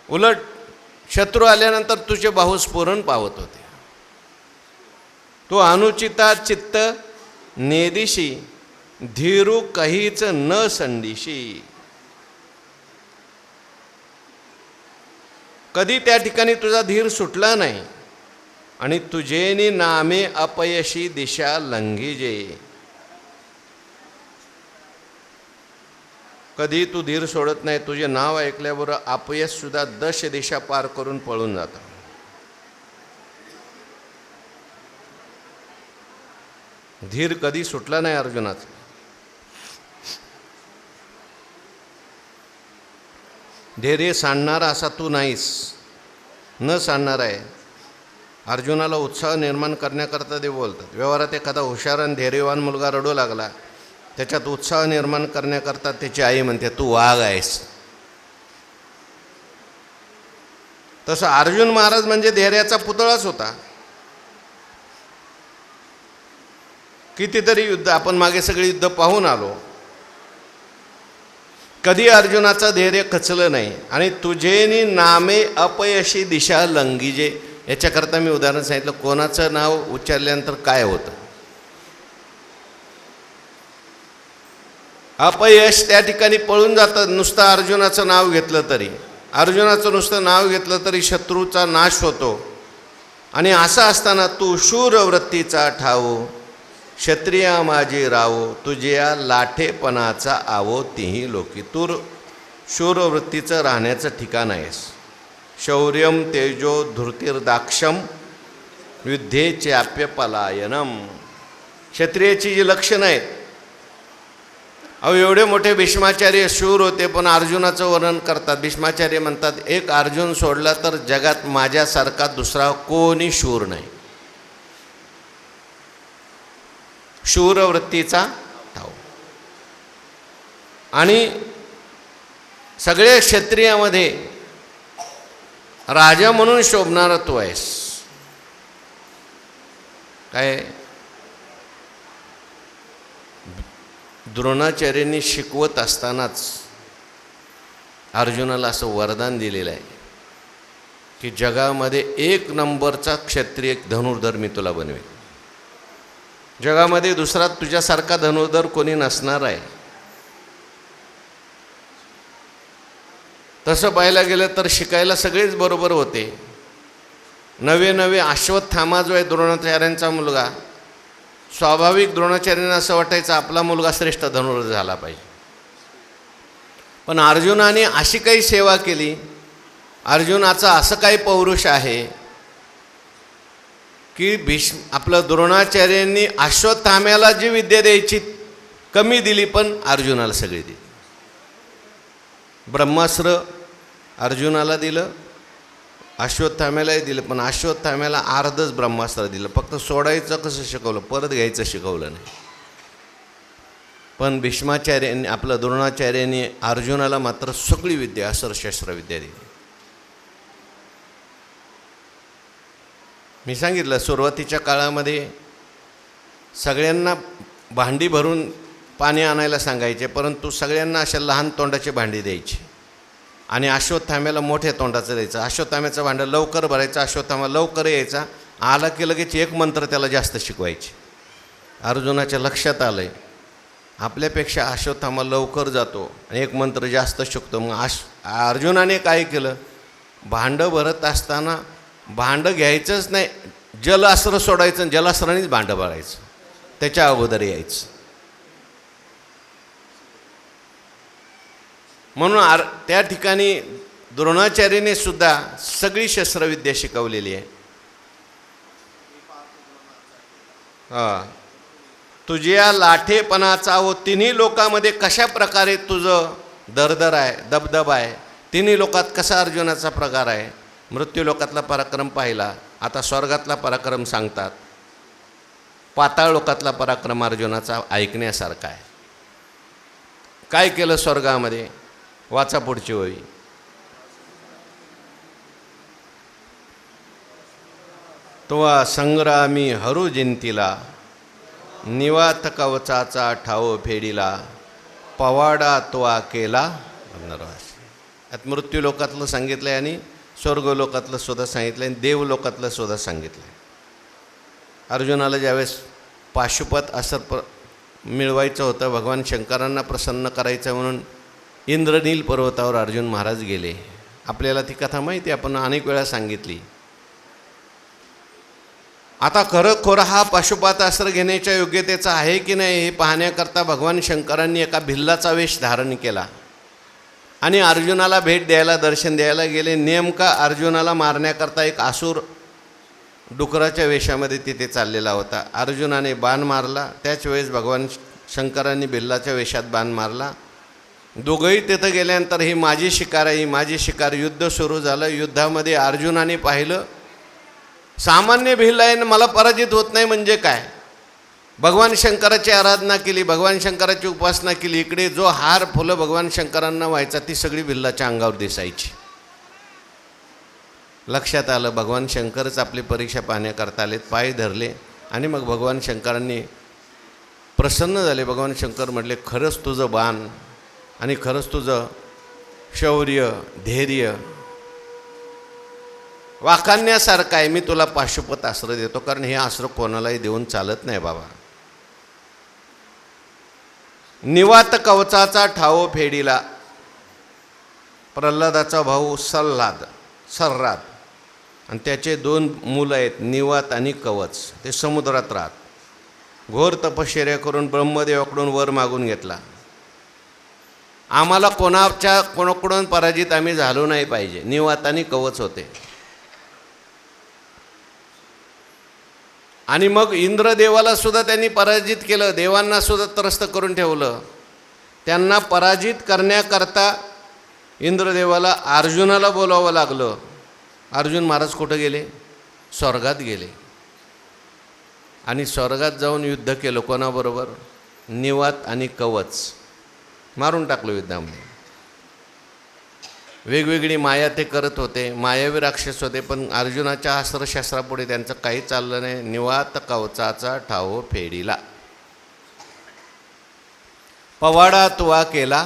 उलट शत्रू आल्यानंतर तुझे बाहू स्फुरण पावत होते. तो अनुचिता चित्त नेदिशी, धीरू कहीच न संदिशी. कधी त्या ठिकाणी तुझा धीर सुटला नाही. आणि तुझेनी नामे अपयशी दिशा लंघिजे, कधी तू धीर सोडत नाही. तुझे नाव ऐकल्याबरोबर अपयश सुद्धा 10 दिशा पार करून पळून जातं. धीर कधी सुटला नाही अर्जुनाचा. धैर्य सांडणारा असा तू नाहीस, न सांडणार आहे. अर्जुनाला उत्साह निर्माण करण्याकरता ते बोलतात. व्यवहारात एखादा हुशार आणि धैर्यवान मुलगा रडू लागला, त्याच्यात उत्साह निर्माण करण्याकरता त्याची आई म्हणते तू वाघ आहेस. तसं अर्जुन महाराज म्हणजे धैर्याचा पुतळाच होता. कितीतरी युद्ध आपण मागे सगळी युद्ध पाहून आलो, कधी अर्जुनाचं धैर्य खचलं नाही. आणि तुझेनी नामे अपयशी दिशा लंगीजे, याच्याकरता मी उदाहरण सांगितलं. कोणाचं नाव उच्चारल्यानंतर काय होतं? अपयश त्या ठिकाणी पळून जातं. नुसतं अर्जुनाचं नाव घेतलं तरी, अर्जुनाचं नुसतं नाव घेतलं तरी शत्रूचा नाश होतो. आणि असं असताना तू शूरवृत्तीचा ठावो, क्षत्रिय माझी रावो, तुझ्या लाठेपणाचा आवो तिही लोकी. तू शूरवृत्तीचं राहण्याचं ठिकाण आहेस. शौर्यम तेजो धृतिर्दाक्षम युद्धेच्याप्य पलायनम. क्षत्रियाची जी लक्षणं आहेत, अहो एवढे मोठे भीष्माचार्य शूर होते, पण अर्जुनाचं वर्णन करतात. भीष्माचार्य म्हणतात एक अर्जुन सोडला तर जगात माझ्यासारखा दुसरा कोणी शूर नाही. शूरवृत्तीचा ठाव. आणि सगळ्या क्षत्रियामध्ये राजा म्हणून शोभणारा तू आहेस. काय द्रोणाचार्यांनी शिकवत असतानाच अर्जुनाला असं वरदान दिलेलं आहे की जगामध्ये 1 नंबरचा क्षत्रिय धनुर्धर मी तुला बनवेन. जगामध्ये दुसरा तुझ्यासारखा धनुर्धर कोणी नसणार आहे. तसं पाहायला गेलं तर शिकायला सगळेच बरोबर होते. नवे अश्वत्थामा जो आहे द्रोणाचार्यांचा मुलगा, स्वाभाविक द्रोणाचार्यांना असं वाटायचं आपला मुलगा श्रेष्ठ धनुर्धर झाला पाहिजे. पण अर्जुनाने अशी काही सेवा केली, अर्जुनाचा असं काही पौरुष आहे की आपलं द्रोणाचार्यांनी अश्वत्थाम्याला जी विद्या द्यायची कमी दिली, पण अर्जुनाला सगळी दिली. ब्रह्मास्त्र अर्जुनाला दिलं, अश्वत्थाम्यालाही दिलं, पण अश्वत्थाम्याला अर्धच ब्रह्मास्त्र दिलं. फक्त सोडायचं कसं शिकवलं, परत घ्यायचं शिकवलं नाही. पण भीष्माचार्यांनी आपलं द्रोणाचार्यांनी अर्जुनाला मात्र सगळी विद्या, अस्त्रशस्त्रविद्या दिली. मी सांगितलं सुरुवातीच्या काळामध्ये सगळ्यांना भांडी भरून पाणी आणायला सांगायचे, परंतु सगळ्यांना अशा लहान तोंडाची भांडी द्यायची आणि अश्वत्थाम्याला मोठ्या तोंडाचं द्यायचं. अश्वत्थाम्याचं भांडं लवकर भरायचं, अश्वत्थामा लवकर यायचा, आला की लगेच एक मंत्र त्याला जास्त शिकवायचे. अर्जुनाच्या लक्षात आलं आहे आपल्यापेक्षा अश्वत्थामा लवकर जातो आणि एक मंत्र जास्त शिकतो. मग अर्जुनाने काय केलं, भांडं भरत असताना भांडं घ्यायचंच नाही, जलास्त्र सोडायचं आणि जलास्त्रानेच भांडं भरायचं, त्याच्या अगोदर यायचं. म्हणून त्या ठिकाणी द्रोणाचार्याने सुद्धा सगळी शस्त्रविद्या शिकवलेली आहे. तुझ्या लाठेपणाचा व तिन्ही लोकांमध्ये कशा प्रकारे तुझं दरदर आहे, दबदब आहे, तिन्ही लोकात कसा अर्जुनाचा प्रकार आहे. मृत्यू लोकातला पराक्रम पाहिला, आता स्वर्गातला पराक्रम सांगतात. पाताळ लोकातला पराक्रम अर्जुनाचा ऐकण्यासारखा आहे. काय केलं स्वर्गामध्ये, वाचा पुढची ओळी. तो संग्रामी हरू जिंतीला, निवात कवचाचा ठाव फेडीला, पवाडा तोआ केला नरवासी. यात मृत्यू लोकातलं सांगितलं आहे आणि स्वर्गलोकातलं सुद्धा सांगितलं आहे आणि देवलोकातलं सुद्धा सांगितलं आहे. अर्जुनाला ज्यावेळेस पाशुपत असं मिळवायचं होतं, भगवान शंकरांना प्रसन्न करायचं म्हणून इंद्रनील पर्वतावर अर्जुन महाराज गेले. आपल्याला ती कथा माहिती, आपण अनेक वेळा सांगितली. आता खरंखोर हा पाशुपतास्त्र घेण्याच्या योग्यतेचा आहे की नाही हे पाहण्याकरता भगवान शंकरांनी एका भिल्लाचा वेश धारण केला आणि अर्जुनाला भेट द्यायला, दर्शन द्यायला गेले. नेमका अर्जुनाला मारण्याकरता एक असुर डुकराच्या वेशामध्ये तिथे चाललेला होता. अर्जुनाने बाण मारला, त्याच वेळेस भगवान शंकरांनी भिल्लाच्या वेशात बाण मारला. दोघंही तिथं गेल्यानंतर ही माझी शिकार आहे, ही माझी शिकार. युद्ध सुरू झालं. युद्धामध्ये अर्जुनाने पाहिलं सामान्य भिल्ल आहे, मला पराजित होत नाही म्हणजे काय. भगवान शंकराची आराधना केली, भगवान शंकराची उपासना केली. इकडे जो हार फुलं भगवान शंकरांना व्हायचा ती सगळी भिल्लाच्या अंगावर दिसायची. लक्षात आलं भगवान शंकरच आपली परीक्षा पाहण्याकरता आलेत. पाय धरले आणि मग भगवान शंकरांनी प्रसन्न झाले. भगवान शंकर म्हटले, खरंच तुझं बाण आणि खरंच तुझं शौर्य धैर्य वाखाणण्यासारखं आहे. मी तुला पाशुपत अस्त्र देतो, कारण हे अस्त्र कोणालाही देऊन चालत नाही बाबा. निवात कवचाचा ठाव फेडीला. प्रल्हादाचा भाऊ सर्राद आणि त्याचे 2 मुलं आहेत, निवात आणि कवच. ते समुद्रात राहत. घोर तपश्चर्या करून ब्रह्मदेवाकडून वर मागून घेतला, आम्हाला कोणाकडून पराजित आम्ही झालो नाही पाहिजे. निवात आणि कवच होते. आणि मग इंद्रदेवाला सुद्धा त्यांनी पराजित केलं, देवांना सुद्धा त्रस्त करून ठेवलं. त्यांना पराजित करण्याकरता इंद्रदेवाला अर्जुनाला बोलावं लागलं. अर्जुन महाराज कुठं गेले? स्वर्गात गेले. आणि स्वर्गात जाऊन युद्ध केलं कोणाबरोबर? निवात आणि कवच. मारून टाकलं युद्धामध्ये. वेगवेगळी माया ते करत होते, मायावी राक्षस होते, पण अर्जुनाच्या अस्त्रशस्त्रापुढे त्यांचं काही चाललं नाही. निवात कवचाचा ठाव फेडीला. पवाडा तुवा केला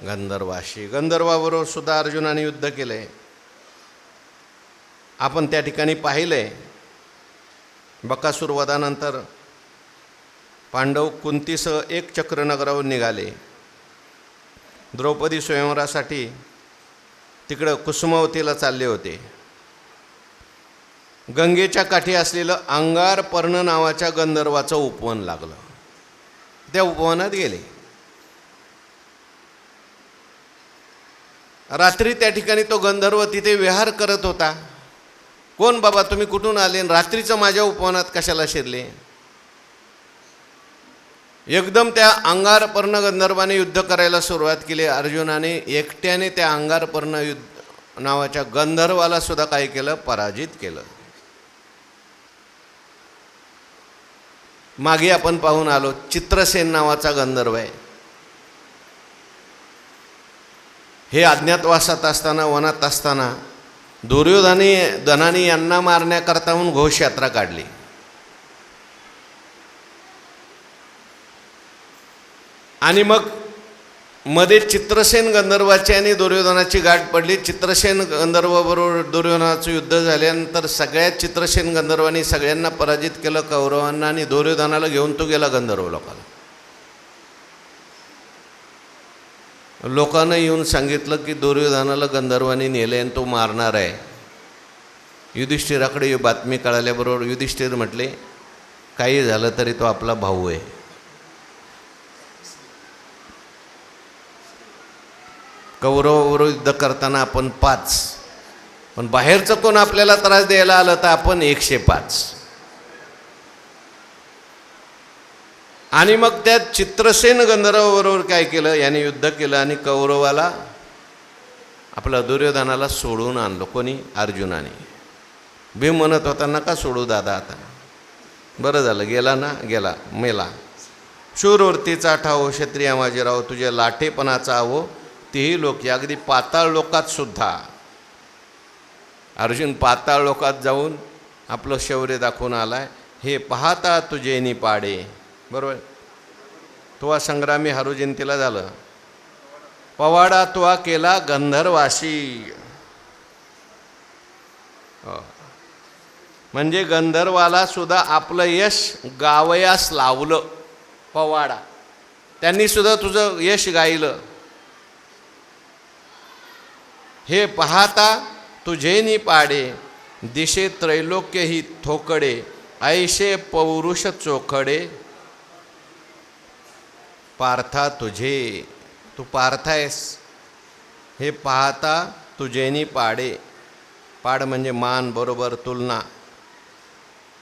गंधर्वाशी. गंधर्वाबरोबर सुद्धा अर्जुनाने युद्ध केलंय. आपण त्या ठिकाणी पाहिलंय. बकासूर वधानंतर पांडव कुंतीसह 1 चक्रनगरावर निघाले. द्रौपदी स्वयंवरासाठी तिकडं कुसुमावतीला चालले होते. गंगेच्या काठी असलेलं अंगारपर्ण नावाच्या गंधर्वाचं उपवन लागलं. त्या उपवनात गेले. रात्री त्या ठिकाणी तो गंधर्व तिथे विहार करत होता. कोण बाबा तुम्ही कुठून आले? रात्रीचं माझ्या उपवनात कशाला शिरले? एकदम त्या अंगारपर्ण गंधर्वाने युद्ध करायला सुरुवात केली. अर्जुनाने एकट्याने त्या अंगारपर्ण नावाच्या गंधर्वाला सुद्धा काय केलं? पराजित केलं. मागे आपण पाहून आलो चित्रसेन नावाचा गंधर्व आहे. हे अज्ञातवासात असताना, वनात असताना दुर्योधनाने यांना मारण्याकरता म्हणून घोषयात्रा काढली. आणि मग मध्ये चित्रसेन गंधर्वाची आणि दुर्योधनाची गाठ पडली. चित्रसेन गंधर्वाबरोबर दुर्योधनाचं युद्ध झाल्यानंतर सगळ्यात चित्रसेन गंधर्वांनी सगळ्यांना पराजित केलं कौरवांना. आणि दुर्योधनाला घेऊन तो गेला गंधर्व लोकाला. लोकांना येऊन सांगितलं की दुर्योधनाला गंधर्वांनी नेले आणि तो मारणार आहे. युधिष्ठिराकडे ही बातमी कळाल्याबरोबर युधिष्ठिर म्हटले, काही झालं तरी तो आपला भाऊ आहे. कौरवाबरोबर युद्ध करताना आपण 5, पण बाहेरचं कोण आपल्याला त्रास द्यायला आलं तर आपण 105. आणि मग त्या चित्रसेन गंधर्वाबरोबर काय केलं? याने युद्ध केलं आणि कौरवाला आपला दुर्योधनाला सोडून आणलं. कोणी? अर्जुनाने. भीम म्हणत होता नका सोडू दादा आता. बरं झालं गेला ना, गेला, मेला. शूरवृत्तीचा ठाव क्षत्रिया माजीराव, तुझ्या लाठेपणाचा आहो तेही लोक. अगदी पाताळ लोकात सुद्धा अर्जुन पाताळ लोकात जाऊन आपलं शौर्य दाखवून आलाय. हे पाहता तुझे निपाडे. बरोबर. तुवा संग्रामी हरू जयंतीला झालं. पवाडा तुवा केला गंधर्वाशी. म्हणजे गंधर्वाला सुद्धा आपलं यश गावयास लावलं. पवाडा त्यांनी सुद्धा तुझं यश गायलं. हे पाहता तुझे निपाडे, दिशे त्रैलोक्य ही थोकडे, ऐशे पौरुष चोखडे. पार्था तुझे, तू पार्थ आहेस. हे पाहता तुझेनी पाडे. पाड म्हणजे मान, बरोबर, तुलना.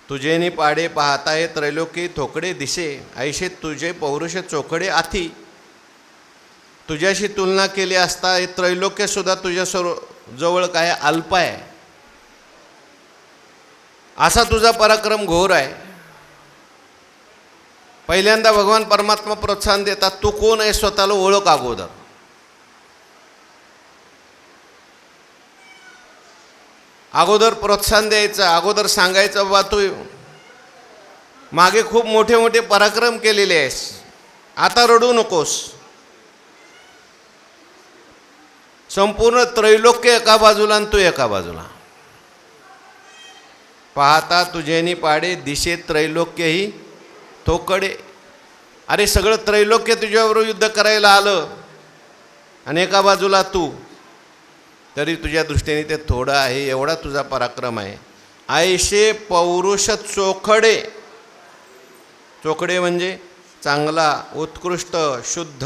तुझेनी पाडे पाहता हे त्रैलोकी थोकडे दिसे, ऐशे तुझे पौरुष चोखडे आथी. तुझ्याशी तुलना केली असता हे त्रैलोक्यसुद्धा तुझ्या जवळ काय अल्प आहे, असा तुझा पराक्रम घोर आहे. पहिल्यांदा भगवान परमात्मा प्रोत्साहन देतात, तू कोण आहे स्वतःला ओळख अगोदर. अगोदर प्रोत्साहन द्यायचं, अगोदर सांगायचं बाबा तू मागे खूप मोठे मोठे पराक्रम केलेले आहेस, आता रडू नकोस. संपूर्ण त्रैलोक्य एका बाजूला आणि तू एका बाजूला. पाहता तुझेनी पाडे दिशे त्रैलोक्यही थोकडे. अरे सगळं त्रैलोक्य तुझ्याबरोबर युद्ध करायला आलं आणि एका बाजूला तू, तरी तुझ्या दृष्टीने ते थोडं आहे, एवढा तुझा पराक्रम आहे. ऐशे पौरुष चोखडे. चोखडे म्हणजे चांगला, उत्कृष्ट, शुद्ध.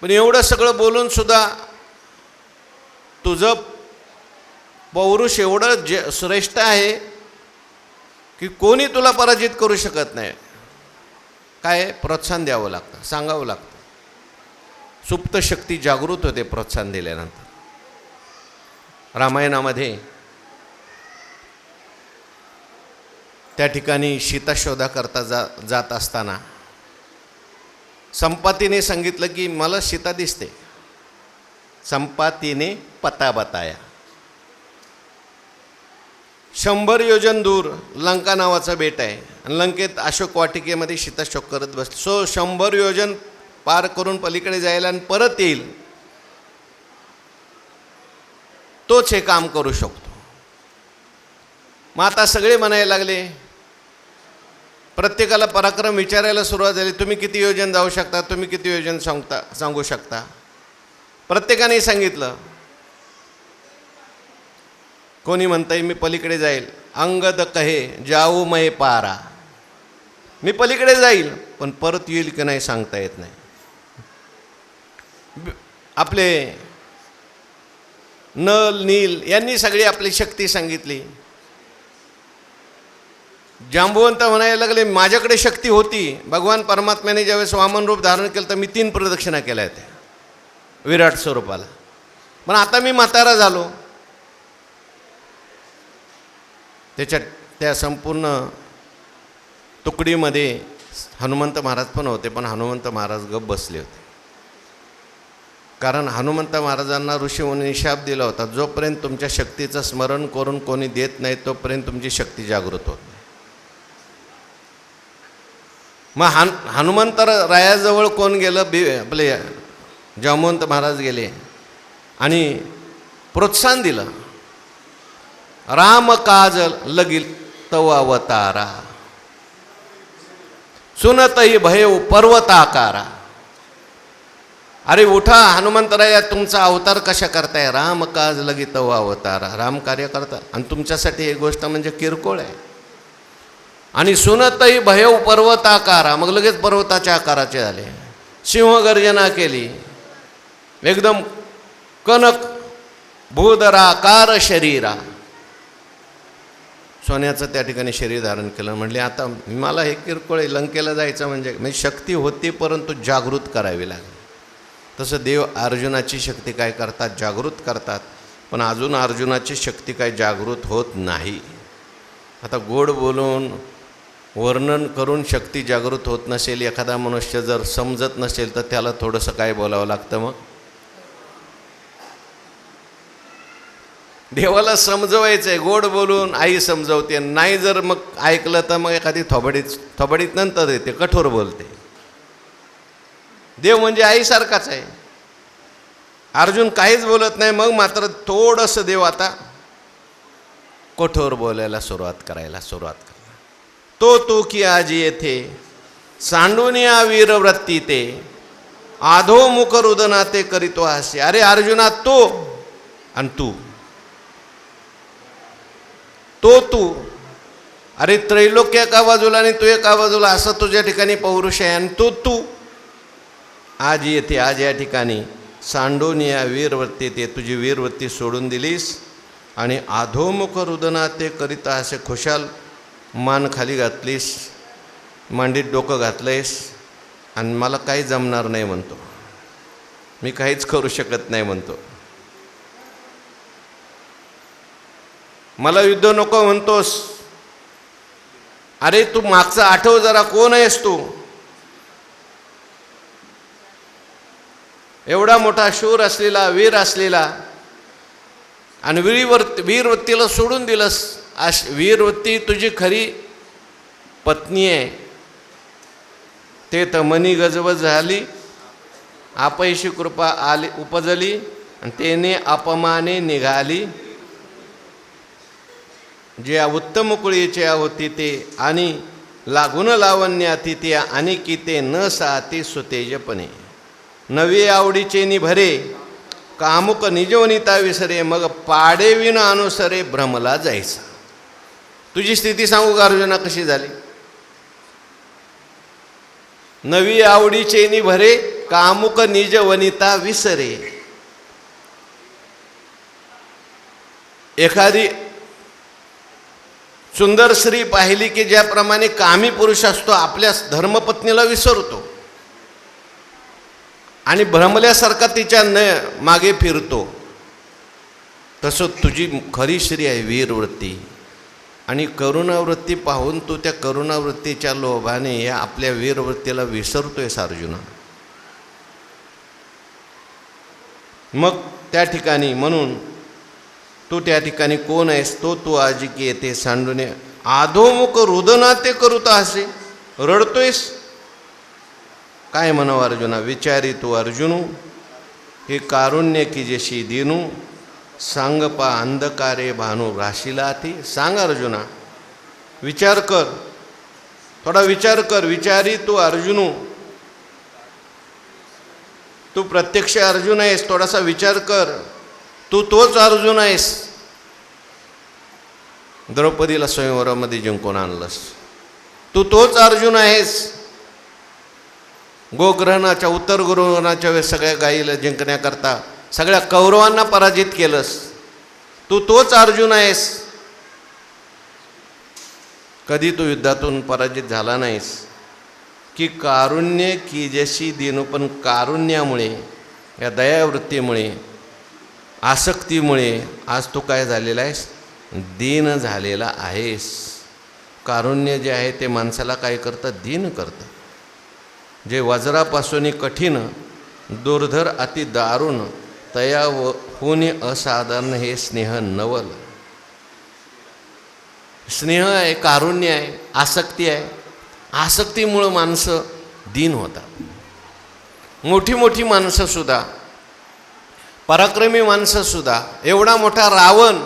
पण एवढं सगळं बोलून सुद्धा तुझं पौरुष एवढं श्रेष्ठ आहे की कोणी तुला पराजित करू शकत नाही. काय प्रोत्साहन द्यावं लागतं, सांगावं लागतं. सुप्त शक्ती जागृत होते प्रोत्साहन दिल्यानंतर. रामायणामध्ये त्या ठिकाणी सीता शोधा करता जात असताना संपातीने सांगितलं की मला सीता दिसते. संपातीने पता बताया. 100 योजन दूर लंका नावाचं बेट आहे आणि लंकेत अशोक वाटिकेमध्ये सीता शोक करत बसली. 100 योजन पार करून पलीकडे जायला आणि परत येईल, तोच हे काम करू शकतो. मग आता सगळे म्हणायला लागले, प्रत्येकाला पराक्रम विचारायला सुरुवात झाली. तुम्ही किती योजन जाऊ शकता, तुम्ही किती योजन सांगू शकता. प्रत्येकाने सांगितलं. कोणी म्हणतंय मी पलीकडे जाईल. अंगद कहे जाऊ मै पारा. मी पलीकडे जाईल पण परत येईल की नाही सांगता येत नाही. आपले नल नील यांनी सगळी आपली शक्ती सांगितली. जांबुवंत म्हणायला लागले माझ्याकडे शक्ती होती. भगवान परमात्म्याने ज्यावेळेस वामन रूप धारण केलं तर मी 3 प्रदक्षिणा केल्या होत्या विराट स्वरूपाला. पण आता मी म्हातारा झालो. त्या संपूर्ण तुकडीमध्ये हनुमंत महाराज पण होते, पण हनुमंत महाराज गप्प बसले होते. कारण हनुमंत महाराजांना ऋषीमुनींनी शाप दिला होता, जोपर्यंत तुमच्या शक्तीचं स्मरण करून कोणी देत नाही तोपर्यंत तुमची शक्ती जागृत होत नाही. मग हनुमंत रायाजवळ कोण गेलं, आपले जांबुवंत महाराज गेले आणि प्रोत्साहन दिलं. राम काज लगिल तव अवतारा, सुनतही भयव पर्वताकारा. अरे उठा हनुमंतराया, तुमचा अवतार कशा करताय. राम काज लगी तव अवतारा, राम कार्य करता आणि तुमच्यासाठी ही गोष्ट म्हणजे किरकोळ आहे. आणि सुनतही भयव पर्वताकारा, मग लगेच पर्वताच्या आकाराचे झाले. सिंहगर्जना केली. एकदम कनक भूधराकार शरीरा, सोन्याचं त्या ठिकाणी शरीर धारण केलं. म्हटले आता मला हे किरकोळ आहे, लंकेला जायचं म्हणजे शक्ती होती परंतु जागृत करावी लागली. तसं देव अर्जुनाची शक्ती काय करतात, जागृत करतात. पण अजून अर्जुनाची शक्ती काय जागृत होत नाही. आता गोड बोलून वर्णन करून शक्ती जागृत होत नसेल, एखादा मनुष्य जर समजत नसेल तर त्याला थोडंसं काय बोलावं लागतं. मग देवाला समजवायचं आहे, गोड बोलून आई समजवते. नाही जर मग ऐकलं तर मग एखादी थोबडीत नंतर येते, कठोर बोलते. देव म्हणजे आईसारखाच आहे. अर्जुन काहीच बोलत नाही, मग मात्र थोडंसं देव आता कठोर बोलायला सुरुवात करायला. तो तू की आज येथे सांडून या वीरवृत्ती ते, आधोमुख रुदना ते करीतो हास्य. अरे अर्जुना तो आणि तू, तू अरे त्रैलोक्य एका बाजूला आणि तू एका बाजूला, असं तुझ्या ठिकाणी पौरुष आहे. आणि तू आज येथे, आज या ठिकाणी सांडून या वीरवृत्ती ते, तुझी वीरवृत्ती सोडून दिलीस आणि अधोमुख रुदना ते करिता असे खुशाल मान खाली घातलीस, मांडीत डोकं घातलंयस आणि मला काही जमणार नाही म्हणतो, मी काहीच करू शकत नाही म्हणतो, मला युद्ध नको म्हणतोस, अरे तू मागचं आठव जरा, कोण आहेस तू? एवढा मोठा शूर असलेला, वीर असलेला, आणि वीरवत्तीला सोडून दिलंस. वीरवत्ती तुझी खरी पत्नी आहे, ते तर मनी गजबज झाली, आपयशी कृपा आली उपजली, आणि तेने अपमाने निघाली. जे उत्तम कुळीचे होती ते, आणि लागून लावण्याती ते, आणि की ते न साती सुतेजपणे. नवी आवडीचे निभरे, कामुक निजवनिता विसरे, मग पाडेविन अनुसरे भ्रमला जायचा. तुझी स्थिती सांगू का अर्जुना कशी झाली? नवी आवडीचे निभरे, कामुक निजवनिता विसरे. एखादी सुंदर स्त्री पाहिली की ज्याप्रमाणे कामी पुरुष असतो आपल्या धर्मपत्नीला विसरतो आणि भ्रमल्यासारखा तिच्या मागे फिरतो, तसं तुझी खरी स्त्री आहे वीरवृत्ती. आणि करुणावृत्ती पाहून तू त्या करुणावृत्तीच्या लोभाने या आपल्या वीरवृत्तीला विसरतोयस अर्जुना. मग त्या ठिकाणी म्हणून तू त्या ठिकाणी कोण आहेस तो तू आजिकी येते सांडूने, आधोमुख रुदना ते करूता असे. रडतोयस काय म्हणावं अर्जुना? विचारी तू अर्जुनू, हे कारुण्य की जशी दिनू, सांगपा अंधकारे भानू राशीला ती. सांग अर्जुना, विचार कर, थोडा विचार कर. विचारी तू अर्जुनू, तू प्रत्यक्ष अर्जुन आहेस, थोडासा विचार कर. तू तोच अर्जुन आहेस, द्रौपदीला स्वयंवरामध्ये जिंकून आणलंस. तू तोच अर्जुन आहेस, गोग्रहणाच्या उत्तर गोग्रहणाच्या वेळेस सगळ्या गायीला जिंकण्याकरता सगळ्या कौरवांना पराजित केलंस. तू तोच अर्जुन आहेस. कधी तू युद्धातून पराजित झाला नाहीस. की कारुण्य की जशी दिनू, पण कारुण्यामुळे, या दयावृत्तीमुळे, आसक्तीमुळे आज तू काय झालेला आहेस? दीन झालेला आहेस. कारुण्य जे आहे ते माणसाला काय करतं? दीन करतं. जे वज्रापासून कठीण, दुर्धर अति दारुण, तया होणे असाधारण, हे स्नेह नवल. स्नेह आहे, कारुण्य आहे, आसक्ती आहे. आसक्तीमुळं माणसं दीन होतात. मोठी मोठी माणसंसुद्धा, पराक्रमी माणसंसुद्धा, एवढा मोठा रावण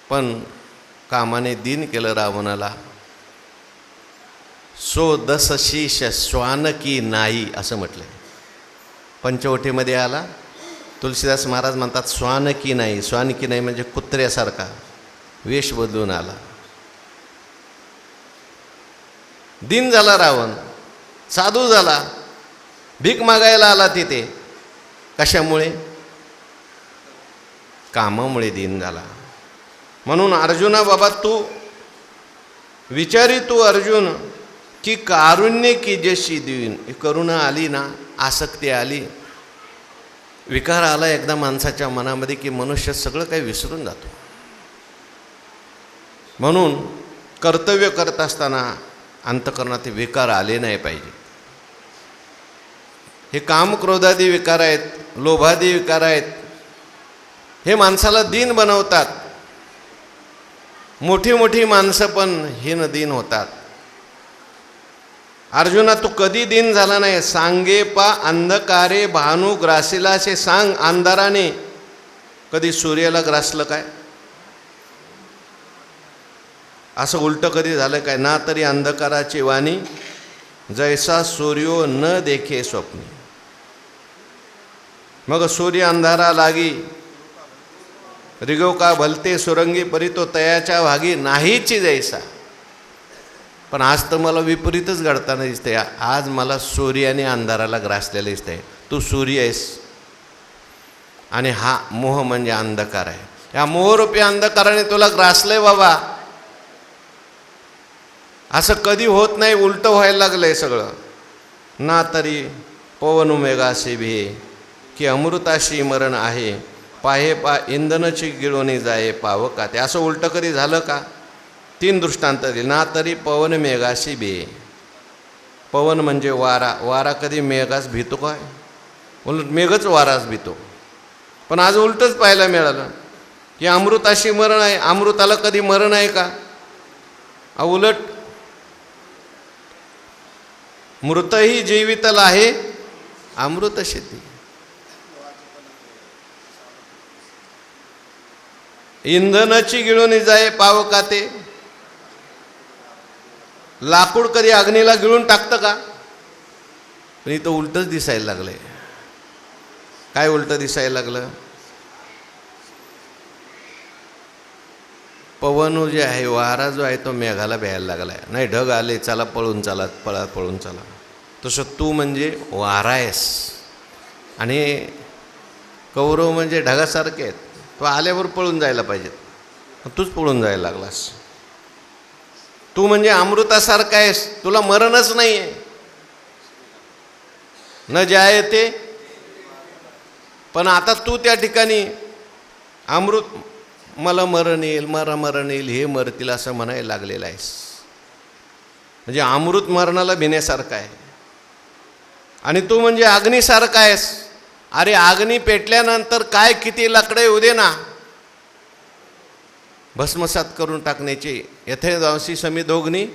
पण कामाने दीन केलं रावणाला. सो दसशीष श्वान की नाही असं म्हटलंय पंचवटीमध्ये आला. तुलसीदास महाराज म्हणतात श्वान की नाही. श्वान की नाही म्हणजे कुत्र्यासारखा वेश बदलून आला. दीन झाला रावण, साधू झाला, भीक मागायला आला तिथे. कशामुळे? कामामुळे दीन झाला. म्हणून अर्जुना बाबा तू विचारी तू अर्जुन, की कारुण्य की जशी देईन. करुणा आली ना, आसक्ती आली, विकार आला एकदा माणसाच्या मनामध्ये की मनुष्य सगळं काही विसरून जातो. म्हणून कर्तव्य करत असताना अंतःकरणात विकार आले नाही पाहिजे. हे काम क्रोधादी विकार आहेत, लोभादी विकार आहेत, हे माणसाला दीन बनवतात. मोठी मोठी माणसं पण हीन दीन होतात. अर्जुना तू कधी दीन झाला नाही. सांगे पा अंधकारे भानू ग्रासीला, असे सांग. अंधाराने कधी सूर्याला ग्रासलं काय? असं उलटं कधी झालं काय? ना तरी अंधकाराची वाणी, जैसा सूर्यो न देखे स्वप्नी. मग सूर्य अंधारा लागी, रिगो का भलते सुरंगी परी, तो तयाच्या भागी नाहीची जैसा. पण आज तर मला विपरीतच घडताना दिसतंय. आज मला सूर्याने अंधाराला ग्रासलेलं दिसतंय. तू सूर्य आहेस आणि हा मोह म्हणजे अंधकार आहे. या मोहरूपी अंधकाराने तुला ग्रासलंय बाबा. असं कधी होत नाही, उलटं व्हायला लागलं आहे सगळं. ना तरी पवन मेघाशी भे की अमृताशी मरण आहे, पाहे पा इंधनची गिळवणी जाये पावका ते. असं उलटं कधी झालं का? 3 दृष्टांत दिले. ना तरी पवन मेघाशी भे. पवन म्हणजे वारा. वारा कधी मेघास भीतो काय? उलट मेघच वारास भीतो. पण आज उलटंच पाहायला मिळालं की अमृताशी मरण आहे. अमृताला कधी मरण आहे का? उलट मृतही जीवितला आहे अमृत शेती. इंधनाची गिळून जाय पावका ते. लाकूड कधी अग्नीला गिळून टाकतं का? पण इथं उलटंच दिसायला लागलंय. काय उलटं दिसायला लागलं? पवन जे आहे, वारा जो आहे तो मेघाला भ्यायला लागलाय. नाही ढग आले, चला पळून चला, पळून चला. तसं तू म्हणजे वारा आहेस आणि कौरव म्हणजे ढगासारखे आहेत. तो आल्यावर पळून जायला पाहिजे, तूच पळून जायला लागलास. तू म्हणजे अमृतासारखा आहेस, तुला मरणच नाही आहे. न जाय ते. पण आता तू त्या ठिकाणी अमृत, मला मरण येईल, मरण येईल, हे मरतील असं म्हणायला लागलेलं आहेस. म्हणजे अमृत मरणाला भिण्यासारखं आहे. आणि तू म्हणजे अग्नीसारखा आहेस. अरे अग्नी पेटल्यानंतर काय किती लाकडं येऊ दे ना, भस्मसात करून टाकण्याची. यथे दांसी समिदोग्नी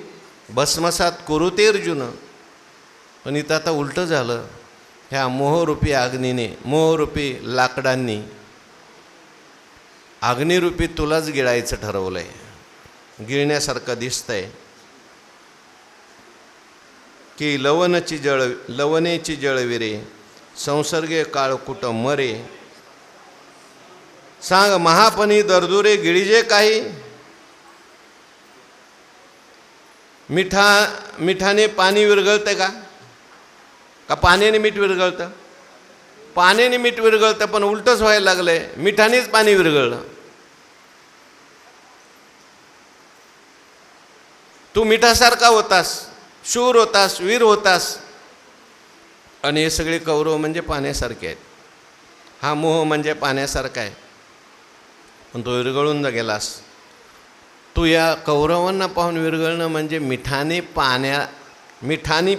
भस्मसात कुरुते अर्जुन. पण इथं आता उलटं झालं. ह्या मोहरूपी अग्नीने, मोहरूपी लाकडांनी अग्निरूपी तुलाच गिळायचं ठरवलं आहे. गिळण्यासारखं दिसतंय की लवणेची जळविरे संसर्गे काळकुट मरे. सांग महापणी दर्दुरे गिळीजे काही. मिठाने पाणी विरघळतं का पाण्याने मीठ विरघळतं? पाण्याने मीठ विरघळतं, पण उलटंच व्हायला लागलंय. मिठानेच पाणी विरघळलं. तू मिठासारखा होतास, शूर होतास, वीर होतास. आणि हे सगळे कौरव म्हणजे पाण्यासारखे आहेत. हा मोह म्हणजे पाण्यासारखा आहे, पण तो विरघळून गेलास. तू या कौरवांना पाहून विरघळणं म्हणजे मिठाने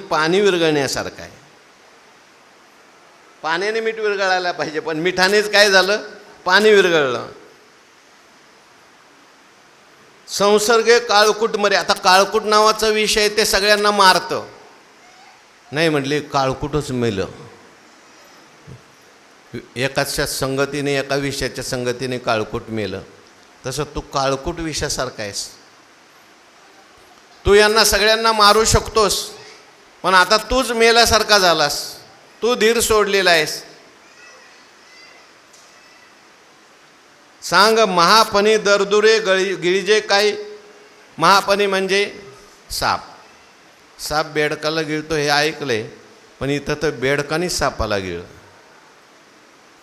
पाणी विरघळण्यासारखं आहे. पाण्याने मीठ विरघळायला पाहिजे, पण मिठानेच काय झालं? पाणी विरघळलं. संसर्गे काळकुट मरे. आता काळकुट नावाचा विषय ते सगळ्यांना मारतं. नाही म्हटले काळकुटच मेलं. एकाच्या संगतीने, एका विषयाच्या संगतीने काळकुट मेलं. तसं तू काळकुट विषयासारखा आहेस. तू यांना सगळ्यांना मारू शकतोस, पण आता तूच मेल्यासारखा झालास. तू धीर सोडलेला आहेस. सांग महापणी दर्दुरे गिळीजे काही. महापणी म्हणजे साप. साप बेडकाला गिळतो हे ऐकलंय, पण इथं तर बेडकानीच सापाला गिळ.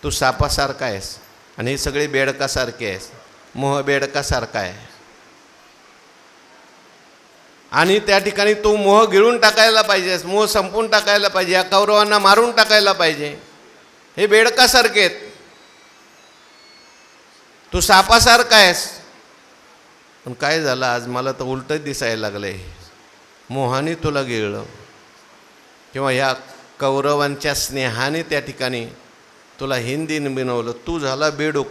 तू सापासारखा आहेस आणि हे सगळे बेडकासारखे आहेस. मोह बेडकासारखा आहे आणि त्या ठिकाणी तू मोह गिळून टाकायला पाहिजेस. मोह संपून टाकायला पाहिजे. या कौरवांना मारून टाकायला पाहिजे. हे बेडकासारखे आहेत, तू सापासारखा आहेस. पण काय झालं आज? मला तर उलटंच दिसायला लागलंय. मोहाने तुला गिळलं किंवा ह्या कौरवांच्या स्नेहाने त्या ठिकाणी तुला हिंदीने बनवलं. तू झाला बेडूक.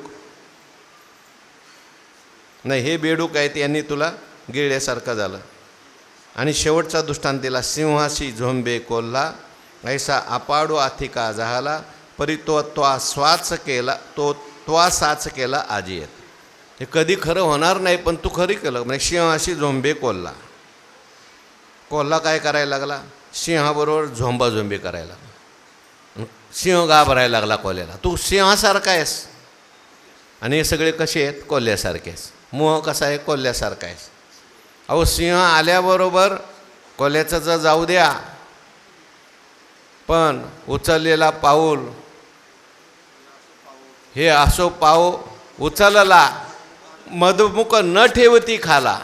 नाही, हे बेडूक आहेत, यांनी तुला गिळल्यासारखं झालं. आणि शेवटचा दृष्टांत दिला. सिंहाशी झोंबे कोल्हा ऐसा अपाडो आथिका झाला परी तो स्वाच केला, तो साच केला आजी येत. हे कधी खरं होणार नाही, पण तू खरी केलं. म्हणजे सिंहाशी झोंबे कोल्हा. कोल्हा काय करायला लागला? सिंहाबरोबर झोंबाझोंबी करायला लागला. सिंह घाबरायला लागला कोल्ह्याला. तू सिंहासारखा आहेस आणि हे सगळे कसे आहेत? कोल्ह्यासारखे आहेस. मोह कसा आहे? कोल्ह्यासारखा आहेस. अहो सिंह आल्याबरोबर कोल्ह्याचं जर जाऊ द्या, पण उचललेला पाऊल हे असो पाव उचलला मधुमुख न ठेवती खाला.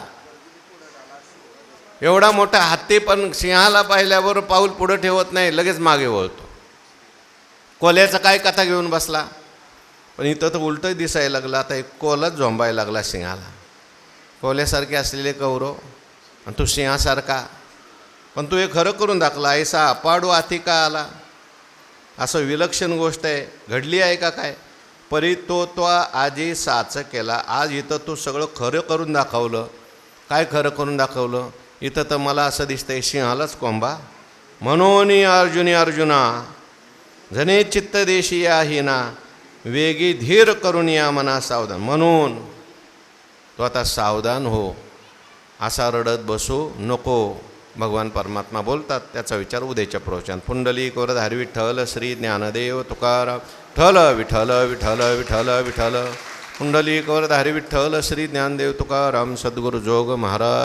एवढा मोठा हत्ती पण सिंहाला पाहिल्यावर पाऊल पुढं ठेवत नाही, लगेच मागे वळतो. कोल्याचं काय कथा घेऊन बसला. पण इथं तर उलटं दिसायला लागलं. आता एक कोलच झोंबायला लागला सिंहाला. कोल्यासारखे असलेले कौरव आणि तू सिंहासारखा. पण तू हे खरं करून दाखला. ऐसा अपाडू हाती का आला. असं विलक्षण गोष्ट आहे. घडली आहे का काय. परी तो आजी साच केला. आज इथं तू सगळं खरं करून दाखवलं. काय खरं करून दाखवलं. इथं तर मला असं दिसतंय सिंहालाच कोंबा. म्हणून अर्जुना जने चित्त देशी या हिना वेगी धीर करून या मना सावधान. म्हणून तो आता सावधान हो. असा रडत बसू नको. भगवान परमात्मा बोलतात. त्याचा विचार उद्याच्या प्रवचन. पुंडलिक वरधारी विठ्ठल श्री ज्ञानदेव तुकाराम ठल विठ्ठल विठ्ठल विठ्ठल विठ्ठल. पुंडलिक वरधारी विठ्ठल श्री ज्ञानदेव तुकाराम सद्गुरु जोग महाराज.